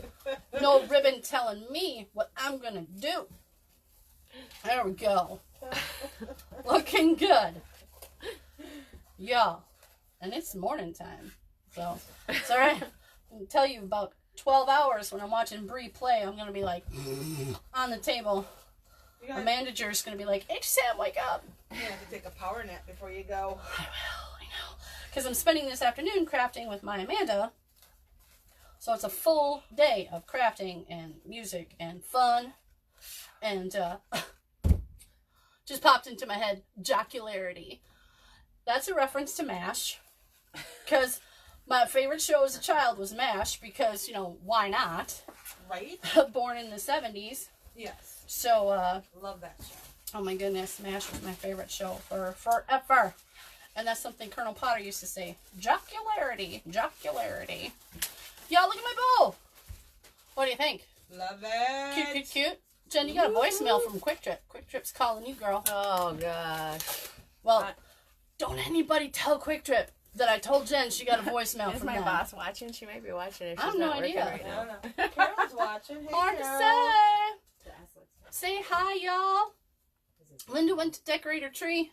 No ribbon telling me what I'm gonna do. There we go. Looking good. Y'all. And it's morning time. So it's alright. I can tell you about 12 hours when I'm watching Bree play, I'm gonna be like on the table. The manager's gonna be like, hey Sam, wake up. You have to take a power nap before you go. I know. Because I'm spending this afternoon crafting with my Amanda. So it's a full day of crafting and music and fun. And just popped into my head, jocularity. That's a reference to MASH. Because my favorite show as a child was MASH because, you know, why not? Right? Born in the 70s. Yes. So, Love that show. oh my goodness, MASH was my favorite show for forever. And that's something Colonel Potter used to say. Jocularity. Jocularity. Y'all, look at my bowl. What do you think? Love it. Cute, cute, cute. Jen, you got a voicemail from Quick Trip. Quick Trip's calling you, girl. Oh, gosh. Well, don't anybody tell Quick Trip that I told Jen she got a voicemail Is from my them. boss watching? She might be watching if I she's have no not working idea. right I now. don't know. Carol's watching. Hey, Hard to Carol. say. Say hi, y'all. Is Linda went to decorate her tree.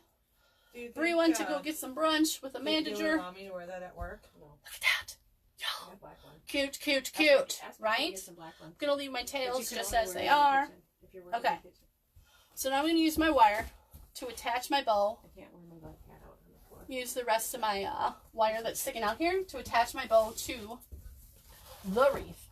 Bree went to go get some brunch with a You manager. allow me to wear that at work? No. Look at that. I Yo. got black one. Cute, cute, Ask my- cute. ask my Right? kids some black ones. I'm going to leave my But you tails can just only as wear they it in the are. kitchen. If you're working Okay. in the kitchen. So now I'm going to use my wire to attach my bow. I can't wear my black hat out on the floor. Use the rest of my wire that's sticking out here to attach my bow to the wreath.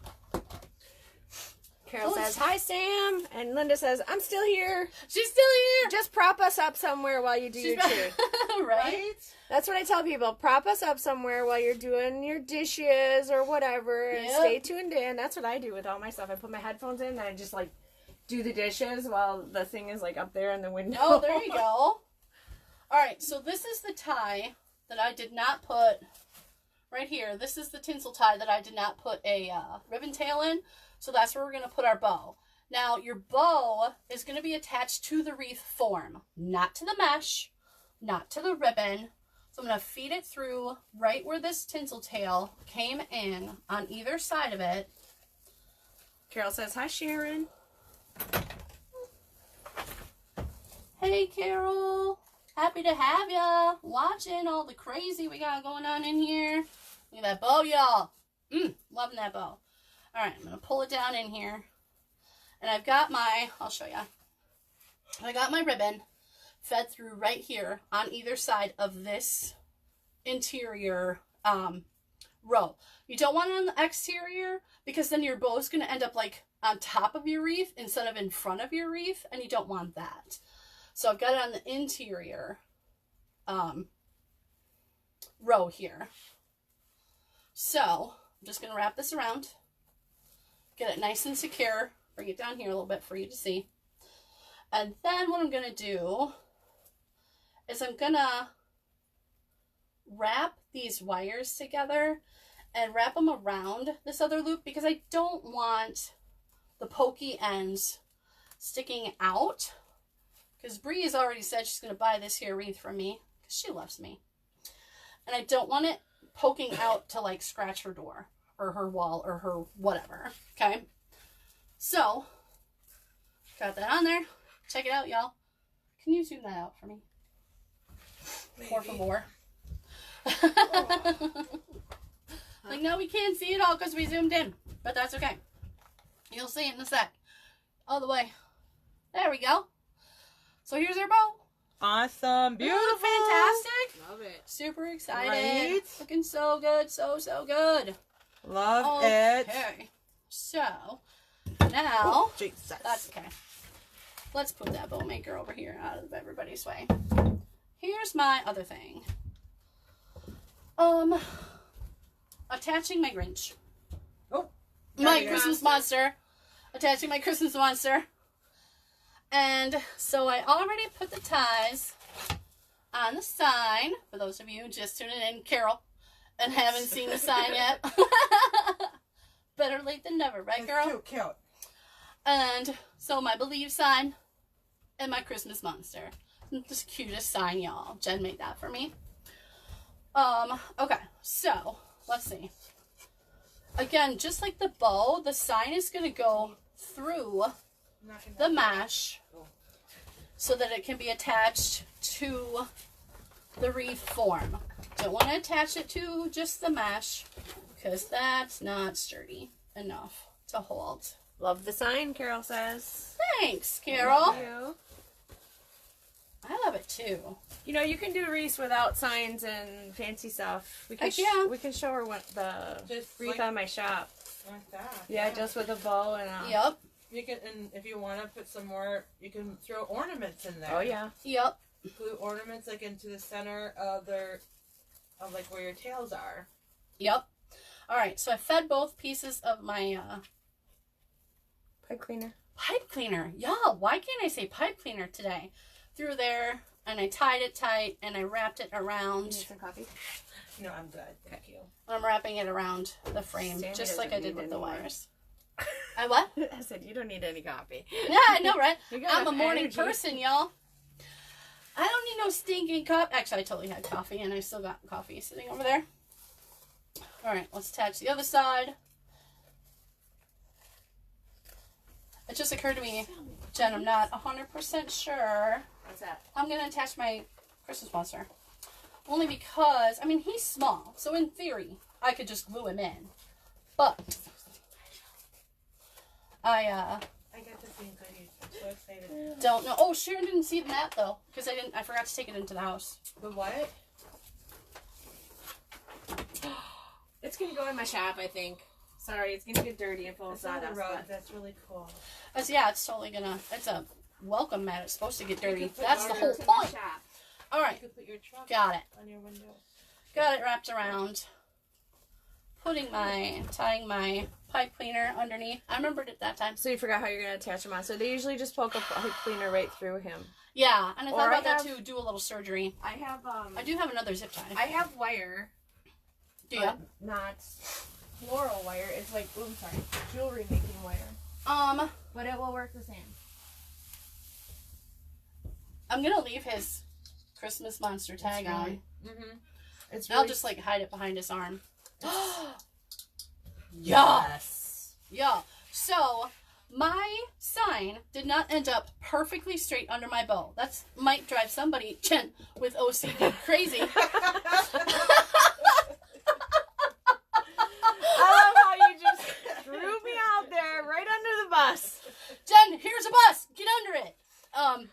Carol Oh, says, "Hi, Sam," and Linda says, "I'm still here. She's still here. Just prop us up somewhere while you do your chore." Right? That's what I tell people. Prop us up somewhere while you're doing your dishes or whatever, and Yep. stay tuned in. That's what I do with all my stuff. I put my headphones in, and I just like do the dishes while the thing is like up there in the window. Oh, there you go. All right, so this is the tie that I did not put right here. This is the tinsel tie that I did not put a ribbon tail in. So that's where we're going to put our bow. Now, your bow is going to be attached to the wreath form, not to the mesh, not to the ribbon. So I'm going to feed it through right where this tinsel tail came in on either side of it. Carol says, "Hi, Sharon." Hey, Carol. Happy to have ya watching all the crazy we got going on in here. Look at that bow, y'all. Loving that bow. All right, I'm going to pull it down in here. And I've got my, I'll show you. I got my ribbon fed through right here on either side of this interior row. You don't want it on the exterior because then your bow is going to end up like on top of your wreath instead of in front of your wreath, and you don't want that. So I've got it on the interior row here. So I'm just going to wrap this around, get it nice and secure, bring it down here a little bit for you to see. And then what I'm going to do is I'm going to wrap these wires together and wrap them around this other loop because I don't want the pokey ends sticking out. Because Bree has already said she's going to buy this here wreath from me because she loves me. And I don't want it poking out to like scratch her door or her wall or her whatever. Okay. So, got that on there. Check it out, y'all. Can you zoom that out for me? Por favor. Like, no, we can't see it all because we zoomed in. But that's okay. You'll see it in a sec. All the way. There we go. So here's our bow. Awesome. Beautiful. Fantastic. Love it. Super excited. Right? Looking so good. So good. Love it. Okay. So, now, Jesus. that's okay. Let's put that bow maker over here out of everybody's way. Here's my other thing. Attaching my Grinch. Oh. My Christmas monster. Attaching my Christmas monster. And so I already put the ties on the sign. For those of you just tuning in, Carol, and haven't seen the sign yet. Better late than never, right, girl? Cute. And so my Believe sign and my Christmas monster. The cutest sign, y'all. Jen made that for me. Okay, so let's see. Again, just like the bow, the sign is going to go through the mesh so that it can be attached to the wreath form. Don't want to attach it to just the mesh because that's not sturdy enough to hold. Love the sign, Carol says. Thanks, Carol. Thank you. I love it too. You know, you can do wreaths without signs and fancy stuff. We can Heck yeah. we can show her what the Just wreath like- on my shop. Like that. Yeah, just with a bow and a... Yep. You can, and if you want to put some more, you can throw ornaments in there. Oh, yeah. Yep. Glue ornaments like into the center of of like where your tails are. Yep. All right. So I fed both pieces of my Pipe cleaner. pipe cleaner. Yeah. Why can't I say pipe cleaner today? Through there, and I tied it tight, and I wrapped it You around. need some coffee? No, I'm good. Thank you. I'm wrapping it around the frame, Sammy just like doesn't I did need with the any more. wires. I what? I said, you don't need any coffee. Yeah, I know, right? You got I'm a enough morning energy. person, y'all. I don't need no stinking cup. Actually, I totally had coffee, and I still got coffee sitting over there. All right, let's attach the other side. It just occurred to me, Jen, I'm not 100% sure What's that? I'm going to attach my Christmas monster. Only because, I mean, he's small. So in theory, I could just glue him in. But I got to see goodies. I'm so excited. don't know. Oh, Sharon didn't see the mat though, because I forgot to take it into the house. The what? It's gonna go in my shop, I think. Sorry, it's gonna get dirty and full of It's on the sawdust. rug. But That's really cool. Yeah, it's totally gonna, it's a welcome mat. It's supposed to get dirty. could put That's the whole it's in my point. shop. All You right, could put your truck got it. on your window. Got it wrapped around. Tying my pipe cleaner underneath. I remembered it that time. So you forgot how you're gonna attach them on. So they usually just poke a pipe cleaner right through him. Yeah, and I Or thought I about that have- too. Do a little surgery. I have I do have another zip tie. I have wire. Do you? But not floral wire. It's like jewelry making wire. But it will work the same. I'm gonna leave his Christmas monster tag really- on. Mm-hmm. It's I'll really just like hide it behind his arm. yes. Yeah. So my sign did not end up perfectly straight under my bow. That's might drive somebody with OCD crazy. I love how you just threw me out there right under the bus. Jen, here's a bus. Get under it. Oh,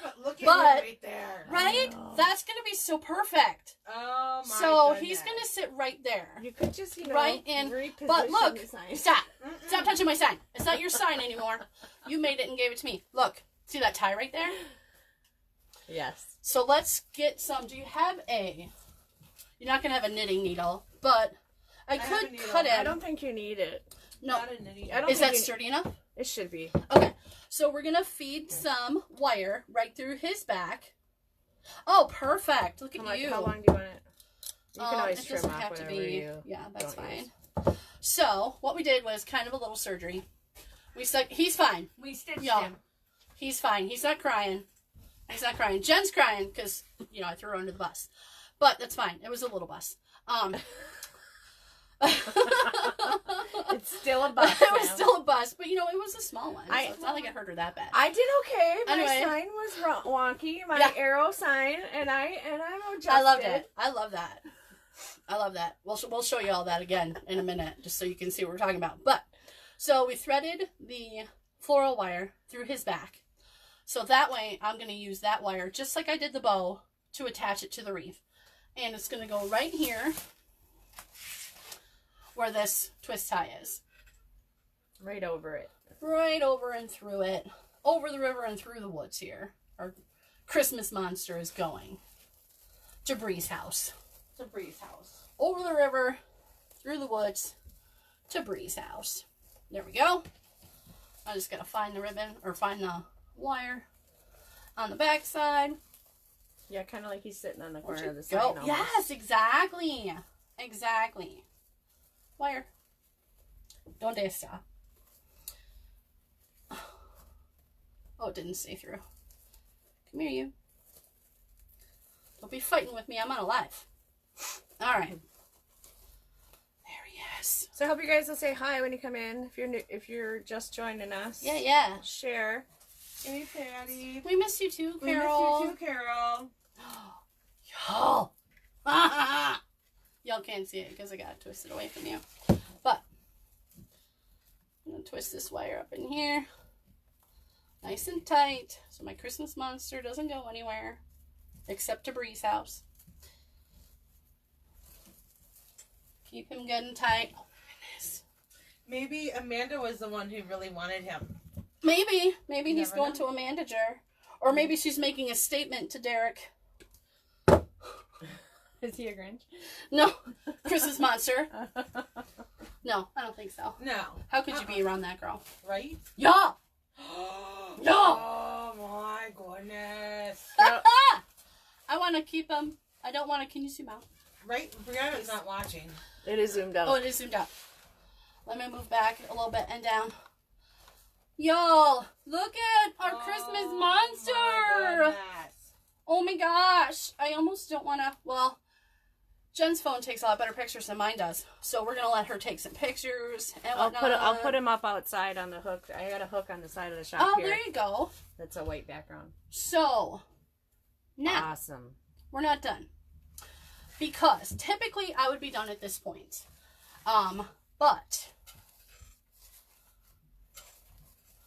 but look at But- him right there. Right? That's gonna be so perfect. Oh my So goodness. he's gonna sit right there. You could just, Right in. reposition But look, the sign. stop. Stop touching my sign. It's not your sign anymore. You made it and gave it to me. Look, see that tie right there? Yes. So let's get some. Do you have you're not gonna have a knitting needle, but I have could a needle. cut it. I don't think you need it. No. Not a nitty. I don't Is think that you- sturdy enough? It should be. Okay. So we're gonna feed some wire right through his back. Oh, perfect. Look at you. How long do you want it? You can always it trim doesn't off have to whatever be. you Yeah, that's don't fine. use. So what we did was kind of a little surgery. We stuck. He's fine. We stitched Yeah. him. He's fine. He's not crying. He's not crying. Jen's crying because I threw her under the bus, but that's fine. It was a little bus. It's still a bus. It was Sam. still a bus, but it was a small one. So I- it's not like it hurt her that bad. I did okay. My Anyway. sign was wonky. My Yeah. arrow sign, and I'm adjusted. I loved it. I love that. I love that. We'll show you all that again in a minute, just so you can see what we're talking about. But so we threaded the floral wire through his back. So that way, I'm going to use that wire just like I did the bow to attach it to the wreath, and it's going to go right here where this twist tie is. Right over it. Right over and through it, over the river and through the woods here. Our Christmas monster is going to Bree's house. It's a Bree's house. Over the river, through the woods, to Bree's house. There we go. I just gotta find the ribbon, or find the wire on the back side. Yeah, kind of like he's sitting on the corner of the Go. sign. almost. Yes, exactly. Exactly. Wire. Donde está? Oh, it didn't stay through. Come here, you. Don't be fighting with me. I'm on a live. All right. There he is. So I hope you guys will say hi when you come in. If you're new, if you're just joining us. Yeah, yeah. Share. Hey, Patty. We miss you too, We Carol. miss you too, Carol. Y'all. Y'all can't see it because I got it twisted away from you. But I'm going to twist this wire up in here. Nice and tight so my Christmas monster doesn't go anywhere except to Bree's house. Keep him good and tight. Oh my goodness. Maybe Amanda was the one who really wanted him. Maybe You he's never going know. to a manager. Or maybe she's making a statement to Derek. Is he a Grinch? No, Christmas monster. No, I don't think so. No. How could you be around that girl? Right? Yeah. No. Oh my goodness. I want to keep him. I don't want to. Can you zoom out? Right? Brianna's not watching. It is zoomed out. Oh, it is zoomed out. Let me move back a little bit and down. Y'all, look at our Christmas monster. My goodness. Oh my gosh. I almost don't want to. Well, Jen's phone takes a lot better pictures than mine does. So we're going to let her take some pictures and whatnot. I'll put him up outside on the hook. I got a hook on the side of the shop Oh, here. there you go. That's a white background. So, Now, Awesome. we're not done. Because typically I would be done at this point. But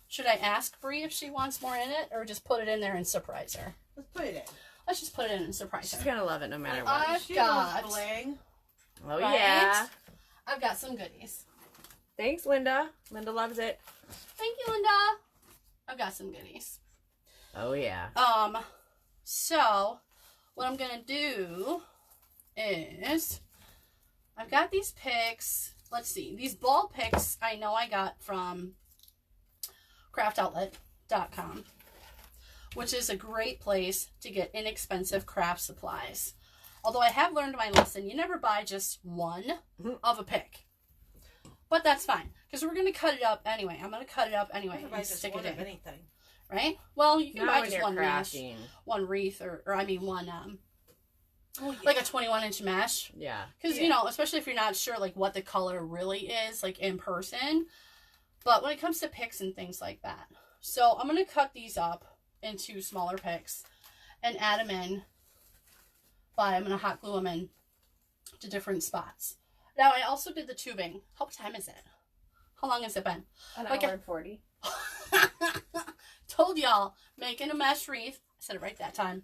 should I ask Bree if she wants more in it, or just put it in there and surprise her? Let's put it in. Let's just put it in and surprise She's her. gonna love it no matter what. I've got, bling. Oh right? yeah. I've got some goodies. Thanks, Linda. Linda loves it. Thank you, Linda. I've got some goodies. Oh yeah. So what I'm gonna do is I've got these picks. Let's see. These ball picks I know I got from craftoutlet.com, which is a great place to get inexpensive craft supplies. Although I have learned my lesson, you never buy just one of a pick. But that's fine, because we're going to cut it up anyway. I'm going to cut it up anyway and stick it in. Anything. Right? Well, you can Not buy when just you're one mesh, crafting. one wreath, or I mean one, Oh, yeah. like a 21-inch mesh. Yeah. Because, you know, especially if you're not sure, like, what the color really is, like, in person. But when it comes to picks and things like that. So, I'm going to cut these up into smaller picks and add them in. I'm going to hot glue them in to different spots. Now, I also did the tubing. What time is it? How long has it been? An Like hour and 40. Told y'all, making a mesh wreath, I said it right that time,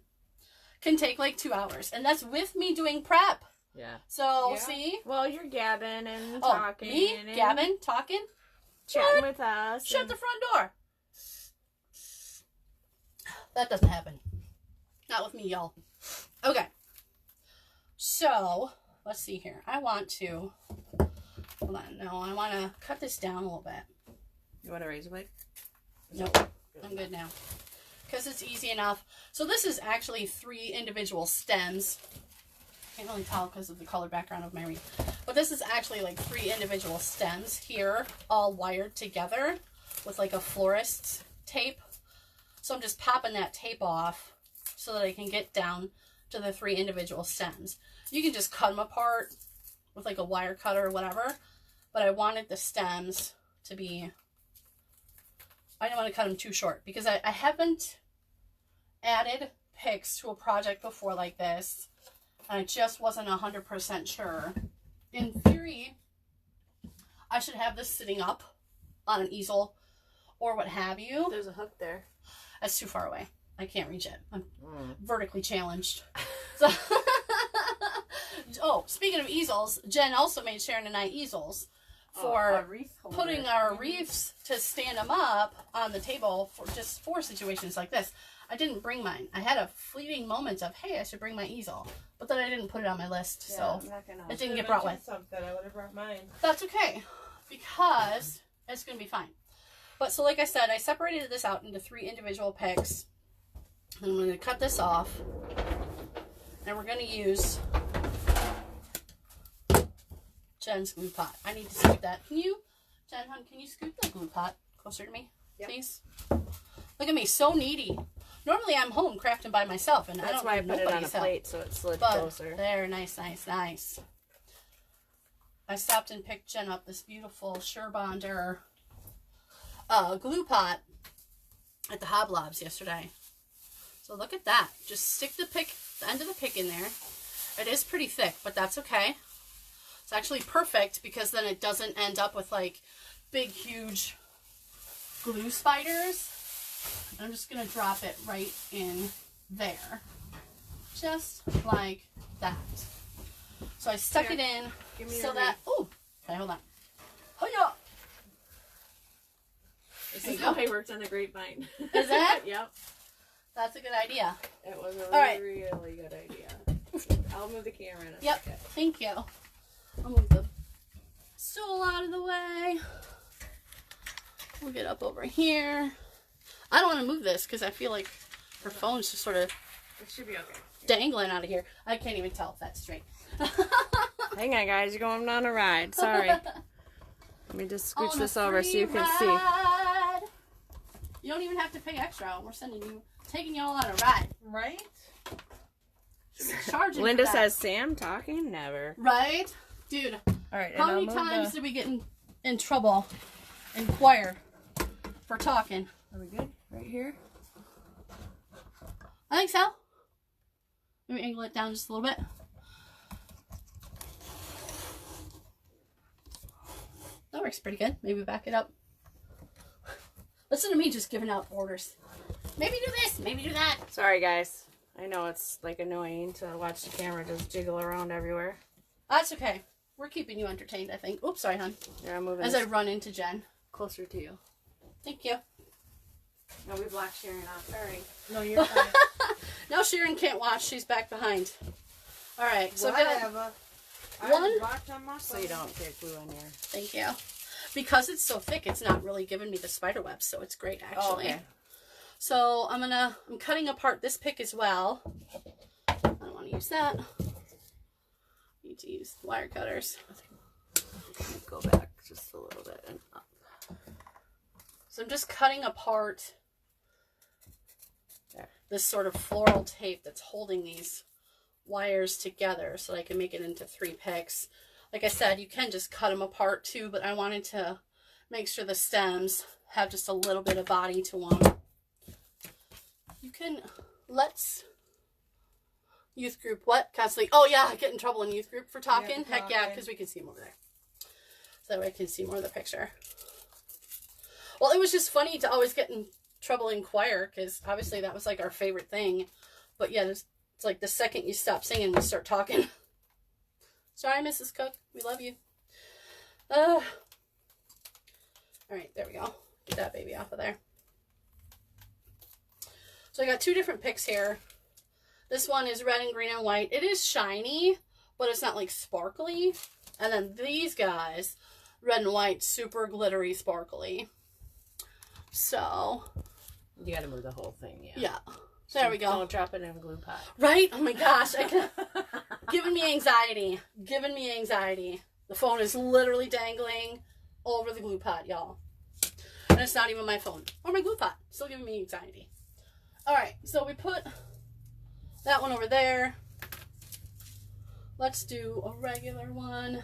can take like 2 hours. And that's with me doing prep. Yeah. So, Yeah. see? Well, you're gabbing and Oh, talking. me? and Gabbing? Talking? Chatting with us. Shut and- the front door. That doesn't happen. Not with me, y'all. Okay. So, let's see here. I want to, hold on, no, I want to cut this down a little bit. You want a razor blade? Nope, I'm good now. Because it's easy enough. So this is actually 3 individual stems. Can't really tell because of the color background of my wreath. But this is actually like 3 individual stems here, all wired together with like a florist's tape. So I'm just popping that tape off so that I can get down to the 3 individual stems. You can just cut them apart with like a wire cutter or whatever. But I wanted the stems to be, I didn't want to cut them too short because I haven't added picks to a project before like this. And I just wasn't 100% sure. In theory, I should have this sitting up on an easel or what have you. There's a hook there. That's too far away. I can't reach it. I'm vertically challenged. So oh, speaking of easels, Jen also made Sharon and I easels for putting our wreaths to stand them up on the table for situations like this. I didn't bring mine. I had a fleeting moment of, hey, I should bring my easel. But then I didn't put it on my list, so it didn't get brought with. Something. I would have brought mine. That's okay, because it's going to be fine. But so like I said, I separated this out into 3 individual picks. And I'm going to cut this off. And we're going to use Jen's glue pot. I need to scoot that. Can you, Jen, hon, can you scoot the glue pot closer to me, please? Look at me, so needy. Normally I'm home crafting by myself, and I That's don't why I need put it on a nobody's help. plate so it slid But closer. there, nice, nice, nice. I stopped and picked Jen up this beautiful Surebonder glue pot at the Hoblobs yesterday. So look at that. Just stick the end of the pick in there. It is pretty thick, but that's okay. It's actually perfect because then it doesn't end up with like big, huge glue spiders. I'm just going to drop it right in there. Just like that. So I stuck it in so that, oh, okay, hold on. Hi-ya! This is how I worked on the grapevine. Is that? Yep. That's a good idea. It was a All right. really good idea. I'll move the camera in a Yep, second. thank you. I'll move the stool out of the way. We'll get up over here. I don't want to move this because I feel like her phone's just sort of It should be okay. dangling out of here. I can't even tell if that's straight. Hang on, guys. You're going on a ride. Sorry. Let me just scooch this over so you can see. You don't even have to pay extra. We're taking y'all on a ride. Right? Charging Linda for that. says, Sam talking? Never. Right? Dude, All right. how many times did we get in trouble in choir for talking? Are we good? Right here? I think so. Maybe angle it down just a little bit. That works pretty good. Maybe back it up. Listen to me just giving out orders. Maybe do this, maybe do that. Sorry, guys. I know it's like annoying to watch the camera just jiggle around everywhere. That's okay. We're keeping you entertained, I think. Oops, sorry, hon. Yeah, I'm moving As I run into Jen. closer to you. Thank you. No, we blocked Sharon off. Sorry. No, you're fine. Now Sharon can't watch. She's back behind. All right. So I've got Whatever. one. So you don't get glue on your... Thank you. Because it's so thick, it's not really giving me the spider webs, so it's great actually. Oh, okay. So I'm cutting apart this pick as well. I don't want to use that. Need to use wire cutters. Go back just a little bit and up. So I'm just cutting apart there. This sort of floral tape that's holding these wires together so that I can make it into 3 picks. Like I said, you can just cut them apart too, but I wanted to make sure the stems have just a little bit of body to them. You can, let's, youth group, what? Constantly, oh yeah, I get in trouble in youth group for talking. Yeah, Heck yeah, because we can see them over there. So that way I can see more of the picture. Well, it was just funny to always get in trouble in choir, because obviously that was like our favorite thing. But yeah, it's like the second you stop singing, we start talking. Sorry, Mrs. Cook. We love you. All right, there we go. Get that baby off of there. So I got 2 different picks here. This one is red and green and white. It is shiny, but it's not like sparkly. And then these guys, red and white, super glittery, sparkly. So You gotta move the whole thing, yeah. yeah. There we go. Don't drop it in a glue pot. Right? Oh my gosh. Giving me anxiety. Giving me anxiety. The phone is literally dangling over the glue pot, y'all. And it's not even my phone. Or my glue pot. Still giving me anxiety. Alright, so we put that one over there. Let's do a regular one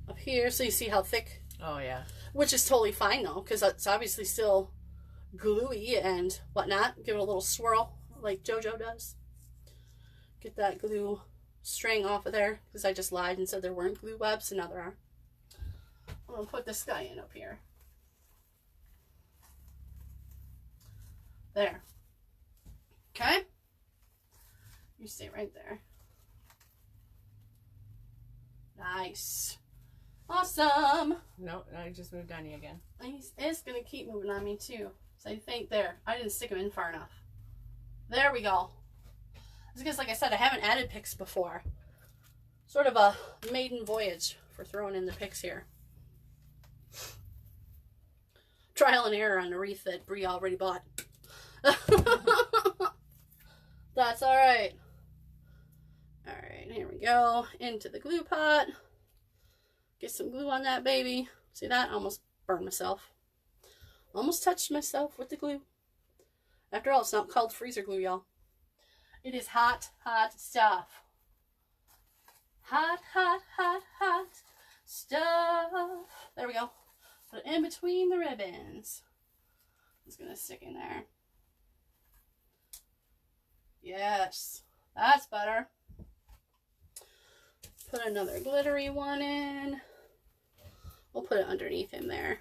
up here so you see how thick. Oh, yeah. Which is totally fine though, because it's obviously still gluey and whatnot. Give it a little swirl like JoJo does. Get that glue string off of there, because I just lied and said there weren't glue webs, and now there are. I'm going to put this guy in up here. There. Okay? You stay right there. Nice. Awesome. No, I just moved on you again. It's going to keep moving on me too. So I think there. I didn't stick them in far enough. There we go. It's because, like I said, I haven't added picks before. Sort of a maiden voyage for throwing in the picks here. Trial and error on the wreath that Bree already bought. That's alright. Alright, here we go. Into the glue pot. Get some glue on that baby. See that? I almost burned myself. Almost touched myself with the glue. After all, it's not called freezer glue, y'all. It is hot, hot stuff. Hot, hot, hot, hot stuff. There we go. Put it in between the ribbons. It's going to stick in there. Yes, that's better. Put another glittery one in. We'll put it underneath him there.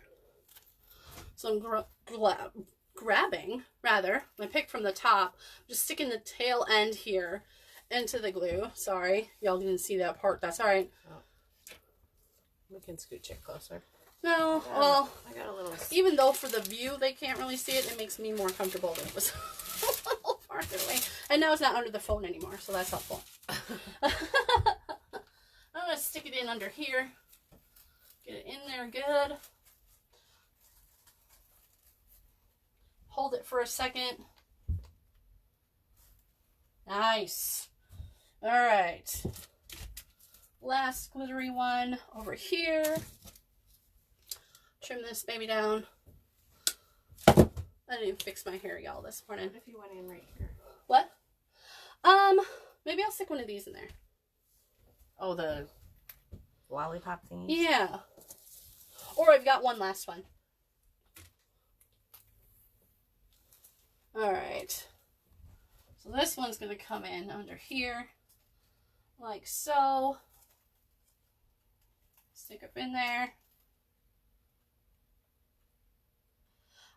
So I'm grabbing, my pick from the top, just sticking the tail end here into the glue. Sorry, y'all didn't see that part. That's all right. Oh. We can scooch it closer. No, well, I got a little... even though for the view they can't really see it, it makes me more comfortable that it was a little farther away. And now it's not under the phone anymore, so that's helpful. I'm going to stick it in under here. Get it in there good. Hold it for a second. Nice. All right. Last glittery one over here. Trim this baby down. I didn't even fix my hair, y'all, this morning. What if you went in right here? What? Maybe I'll stick one of these in there. Oh, the lollipop thingy? Yeah. Or I've got one last one. Alright. So this one's going to come in under here, like so. Stick up in there.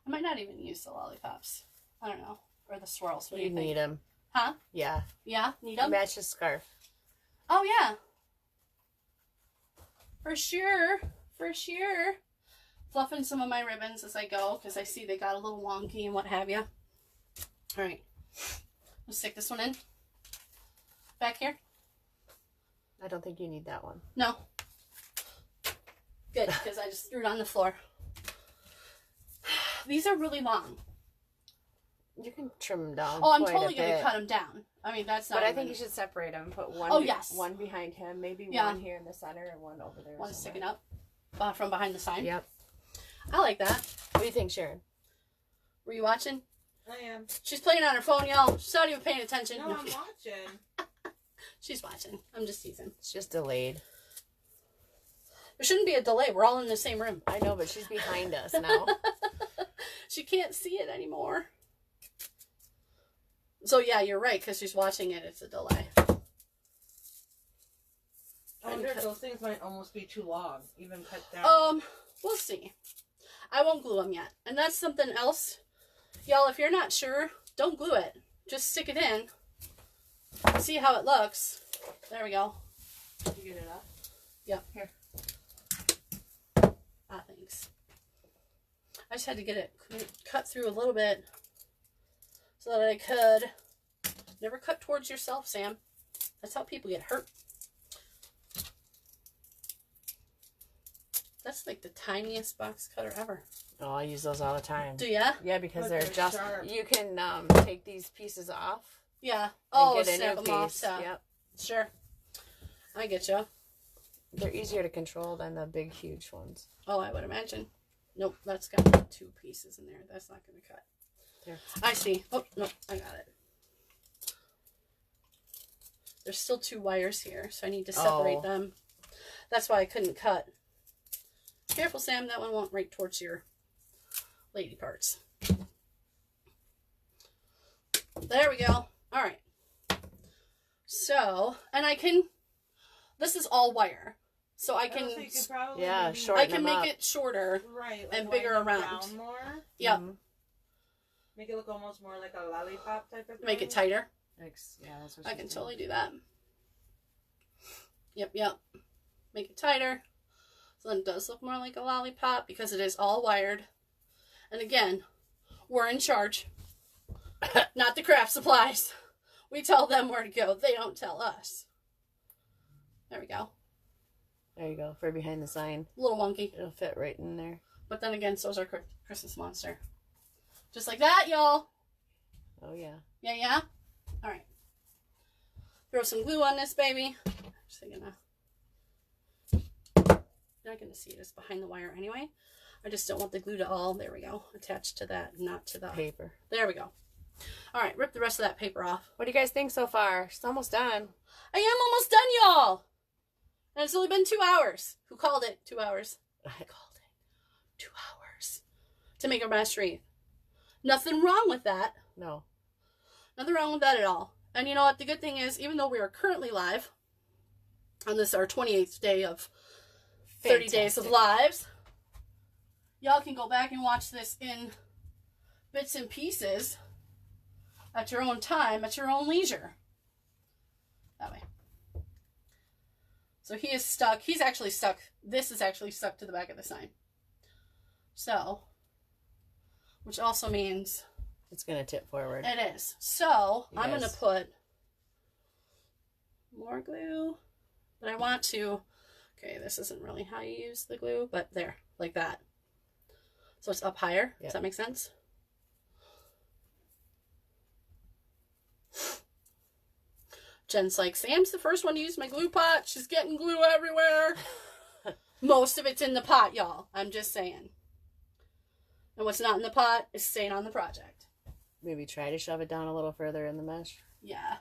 I might not even use the lollipops. I don't know. Or the swirls. What do you think? need them. Huh? Yeah. Yeah? Need them? Match the scarf. Oh, yeah. For sure. For sure. Fluffing some of my ribbons as I go because I see they got a little wonky and what have you. All right. Let's stick this one in. Back here. I don't think you need that one. No. Good, because I just threw it on the floor. These are really long. You can trim them down. Oh, I'm totally going to cut them down. I mean, that's not. But I think you should separate them. Put one. Oh, yes. One behind him, maybe one here in the center, and one over there. One sticking up from behind the sign. Yep. I like that. What do you think, Sharon? Were you watching? I am. She's playing on her phone, y'all. She's not even paying attention. No, I'm watching. She's watching. I'm just teasing. It's just delayed. There shouldn't be a delay. We're all in the same room. I know, but she's behind us now. She can't see it anymore. So yeah, you're right, because she's watching it. It's a delay. I wonder if those things might almost be too long, even cut down. We'll see. I won't glue them yet. And that's something else. Y'all, if you're not sure, don't glue it. Just stick it in. See how it looks. There we go. Did you get it up? Yep. Here. Ah, thanks. I just had to get it cut through a little bit so that I could. Never cut towards yourself, Sam. That's how people get hurt. That's like the tiniest box cutter ever. Oh, I use those all the time. Do ya? Yeah, because But they're they're just. sharp. You can take these pieces off. Yeah. And Oh, get a snap new them off. piece. So. Yep. Sure. I get you. They're easier to control than the big, huge ones. Oh, I would imagine. Nope, that's got 2 pieces in there. That's not going to cut. There. I see. Oh, no, I got it. There's still 2 wires here, so I need to separate them. That's why I couldn't cut. Careful, Sam. That one won't right towards your lady parts. There we go. All right. So, and I can, this is all wire. So I can, So you could probably Yeah, maybe- short. I can them make up. it shorter. right, and wind bigger them around. down more. Yep. Make it look almost more like a lollipop type of thing. Make it tighter. Yeah, that's what I she's can doing. totally do that. Yep, yep. Make it tighter. So then it does look more like a lollipop because it is all wired. And again, we're in charge. Not the craft supplies. We tell them where to go. They don't tell us. There we go. There you go. For behind the sign. A little wonky. It'll fit right in there. But then again, so's our Christmas monster. Just like that, y'all. Oh, yeah. Yeah, yeah? All right. Throw some glue on this baby. Actually gonna... You're not going to see it. It's behind the wire anyway. I just don't want the glue to all, there we go, attached to that, not to the... Paper. There we go. All right, rip the rest of that paper off. What do you guys think so far? It's almost done. I am almost done, y'all. And it's only been 2 hours. Who called it 2 hours? I called it. 2 hours to make a mesh wreath. Nothing wrong with that. No. Nothing wrong with that at all. And you know what? The good thing is, even though we are currently live on this, our 28th day of 30 days of lives, y'all can go back and watch this in bits and pieces at your own time, at your own leisure. That way. So he is stuck. He's actually stuck. This is actually stuck to the back of the sign. So, which also means It's going to tip forward. it is. So, You I'm going to guys- put more glue. But I want to... Okay, this isn't really how you use the glue, but there, like that. So it's up higher. Yep. Does that make sense? Jen's like, Sam's the first one to use my glue pot. She's getting glue everywhere. Most of it's in the pot, y'all. I'm just saying. And what's not in the pot is staying on the project. Maybe try to shove it down a little further in the mesh. Yeah.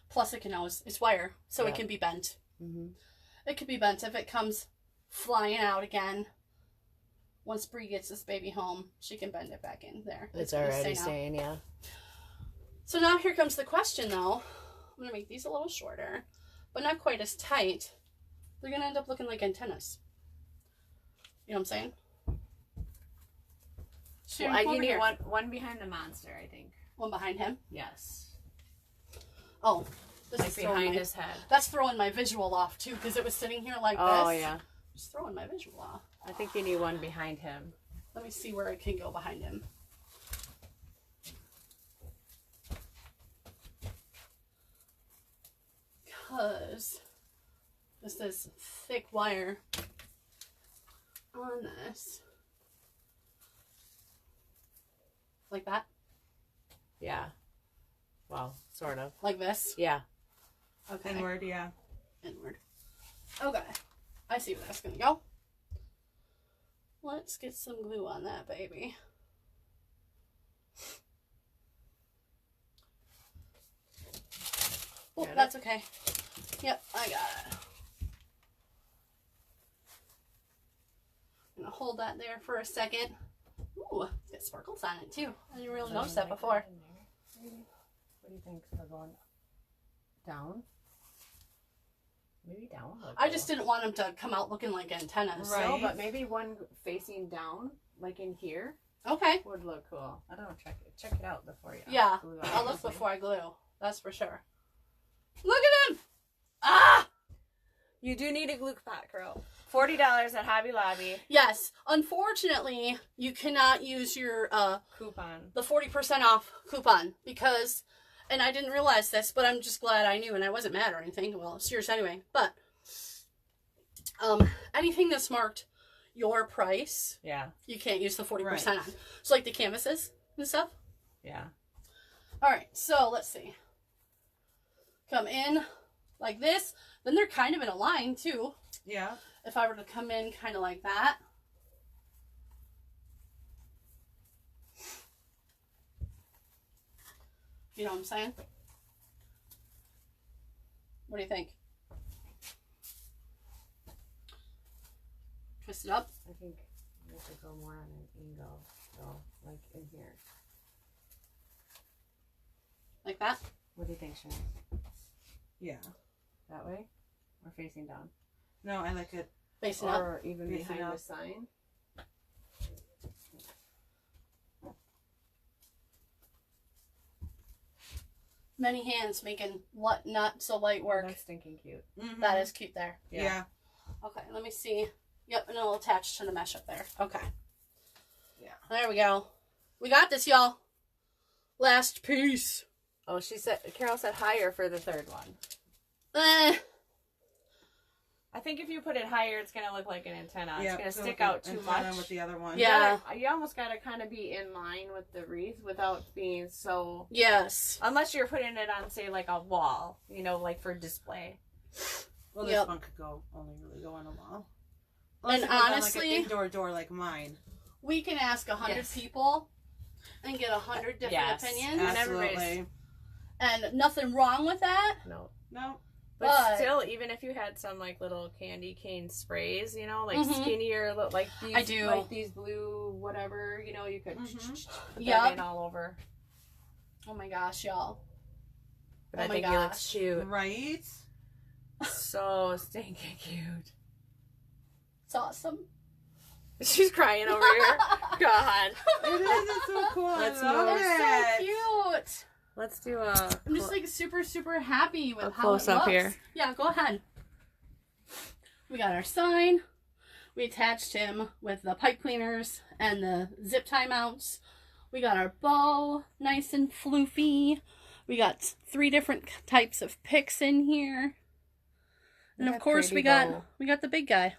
Plus, it can always, it's wire, so Yeah. it can be bent. Mm-hmm. It could be bent if it comes flying out again. once Bree gets this baby home, she can bend it back in there. It's gonna already stay now. staying, yeah. So now here comes the question, though. I'm going to make these a little shorter, but not quite as tight. They're going to end up looking like antennas. You know what I'm saying? Well, you need one behind the monster, I think. One behind him? Yes. Oh, this Like is behind his head. That's throwing my visual off, too, because it was sitting here like this. Oh, yeah. Just throwing my visual off. I think you need one behind him. Let me see where I can go behind him. Because this is thick wire on this. Like that? Yeah. Well, sort of. Like this? Yeah. Okay. Inward, yeah. Inward. Okay. I see where that's going to go. Let's get some glue on that, baby. Oh, that's okay. Yep, I got it. I'm going to hold that there for a second. Ooh, it's got sparkles on it, too. I didn't really notice that before. What do you think? For going down? Maybe down. I just didn't want them to come out looking like antennas. Right. No, but maybe one facing down, like in here, Okay. would look cool. I don't know. Check it out before you. Yeah, glue it I'll on. look before I glue. That's for sure. Look at him! Ah! You do need a glue pot, girl. $40 at Hobby Lobby. Yes. Unfortunately, you cannot use your Coupon. the 40% off coupon because, and I didn't realize this, but I'm just glad I knew, and I wasn't mad or anything. Well, it's yours anyway. But anything that's marked your price, Yeah. you can't use the 40% Right. on. So like the canvases and stuff. Yeah. All right, so let's see. Come in like this. Then they're kind of in a line too. Yeah. If I were to come in kind of like that. You know what I'm saying? What do you think? Twist it up. I think you have to go more on an angle. So, like in here. Like that? What do you think, Sharon? Yeah. That way? Or facing down? No, I like it. Facing up. Or even Facing behind up. the sign? Many hands making not so light work. That's stinking cute. Mm-hmm. That is cute there. Yeah. Okay, let me see. Yep, and it'll attach to the mesh up there. Okay. Yeah. There we go. We got this, y'all. Last piece. Oh, Carol said higher for the third one. Eh. I think if you put it higher, it's going to look like an antenna. Yeah, It's going to so stick like out an too antenna much. with the other one. Yeah. You almost got to kind of be in line with the wreath without being so... Yes. Unless you're putting it on, say, like a wall, you know, like for display. Well, this Yep. one could only really go on a wall. And Unless it was on, honestly- like an indoor door like mine. We can ask 100 Yes. people and get 100 different Yes. opinions. And Absolutely. everybody's- And nothing wrong with that. No. No. But still, even if you had some like little candy cane sprays, you know, like Mhm. skinnier, like these, I do. like these blue whatever, you know, you could Mhm. put Yep. that in all over. Oh my gosh, y'all. But Oh I my think he looks gosh. cute. Right? So stinking cute. It's awesome. She's crying over here. God. It is. It's so cool. Let's I love move. it. It's so cute. Let's do a. I'm just like super, super happy with A how close it up looks. here. Yeah, go ahead. We got our sign. We attached him with the pipe cleaners and the zip tie mounts. We got our bow, nice and floofy. We got 3 different types of picks in here. And of That course pretty we got bow. the big guy.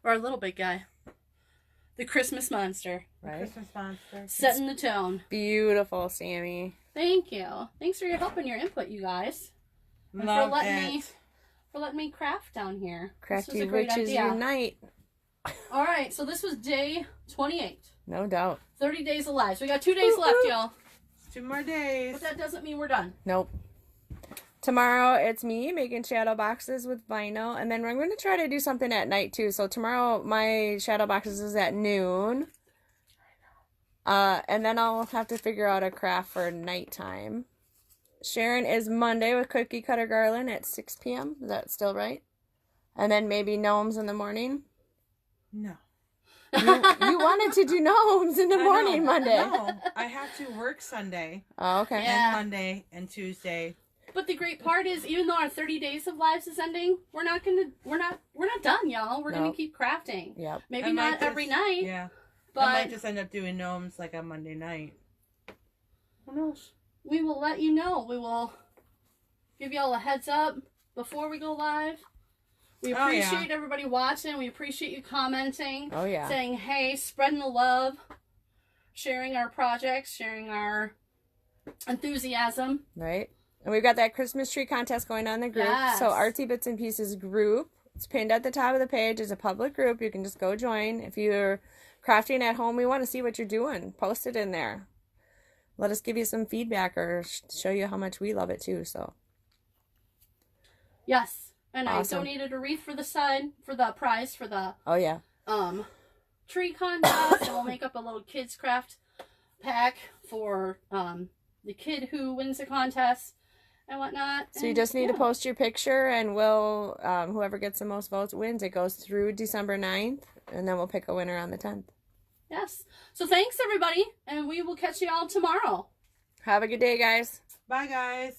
Or our little big guy. The Christmas monster. Right. Christmas monster. Setting the tone. Beautiful, Sammy. Thank you. Thanks for your help and your input, you guys. And Love for letting it. me craft down here. This was Crafty a great witches idea. unite. All right, so this was day 28. No doubt. 30 days alive. So we got 2 days left, y'all. 2 more days. But that doesn't mean we're done. Nope. Tomorrow it's me making shadow boxes with vinyl, and then we're going to try to do something at night too. So tomorrow my shadow boxes is at noon. And then I'll have to figure out a craft for nighttime. Sharon is Monday with cookie cutter garland at 6 p.m. Is that still right? And then maybe gnomes in the morning? No. You wanted to do gnomes in the morning Monday. No, I have to work Sunday. Oh, okay. Yeah. And Monday and Tuesday. But the great part is, even though our 30 days of lives is ending, we're not done, y'all. We're gonna keep crafting. Yep. Maybe not every night. Yeah. But I might just end up doing gnomes like on Monday night. Who knows? we will let you know. We will give y'all a heads up before we go live. We appreciate everybody watching. We appreciate you commenting. Oh, yeah. Saying, hey, spreading the love, sharing our projects, sharing our enthusiasm. Right. And we've got that Christmas tree contest going on in the group. Yes. So artsy.bits.n.pieces group. It's pinned at the top of the page. It's a public group. You can just go join. If you're crafting at home, we want to see what you're doing. Post it in there. Let us give you some feedback or show you how much we love it too. So. Yes. And Awesome. I donated a wreath for the prize for the Oh, yeah. tree contest, and we'll make up a little kids craft pack for the kid who wins the contest and whatnot. So you just need to post your picture, and we'll whoever gets the most votes wins. It goes through December 9th, and then we'll pick a winner on the 10th. Yes. So thanks everybody, and we will catch you all tomorrow. Have a good day, guys. Bye, guys.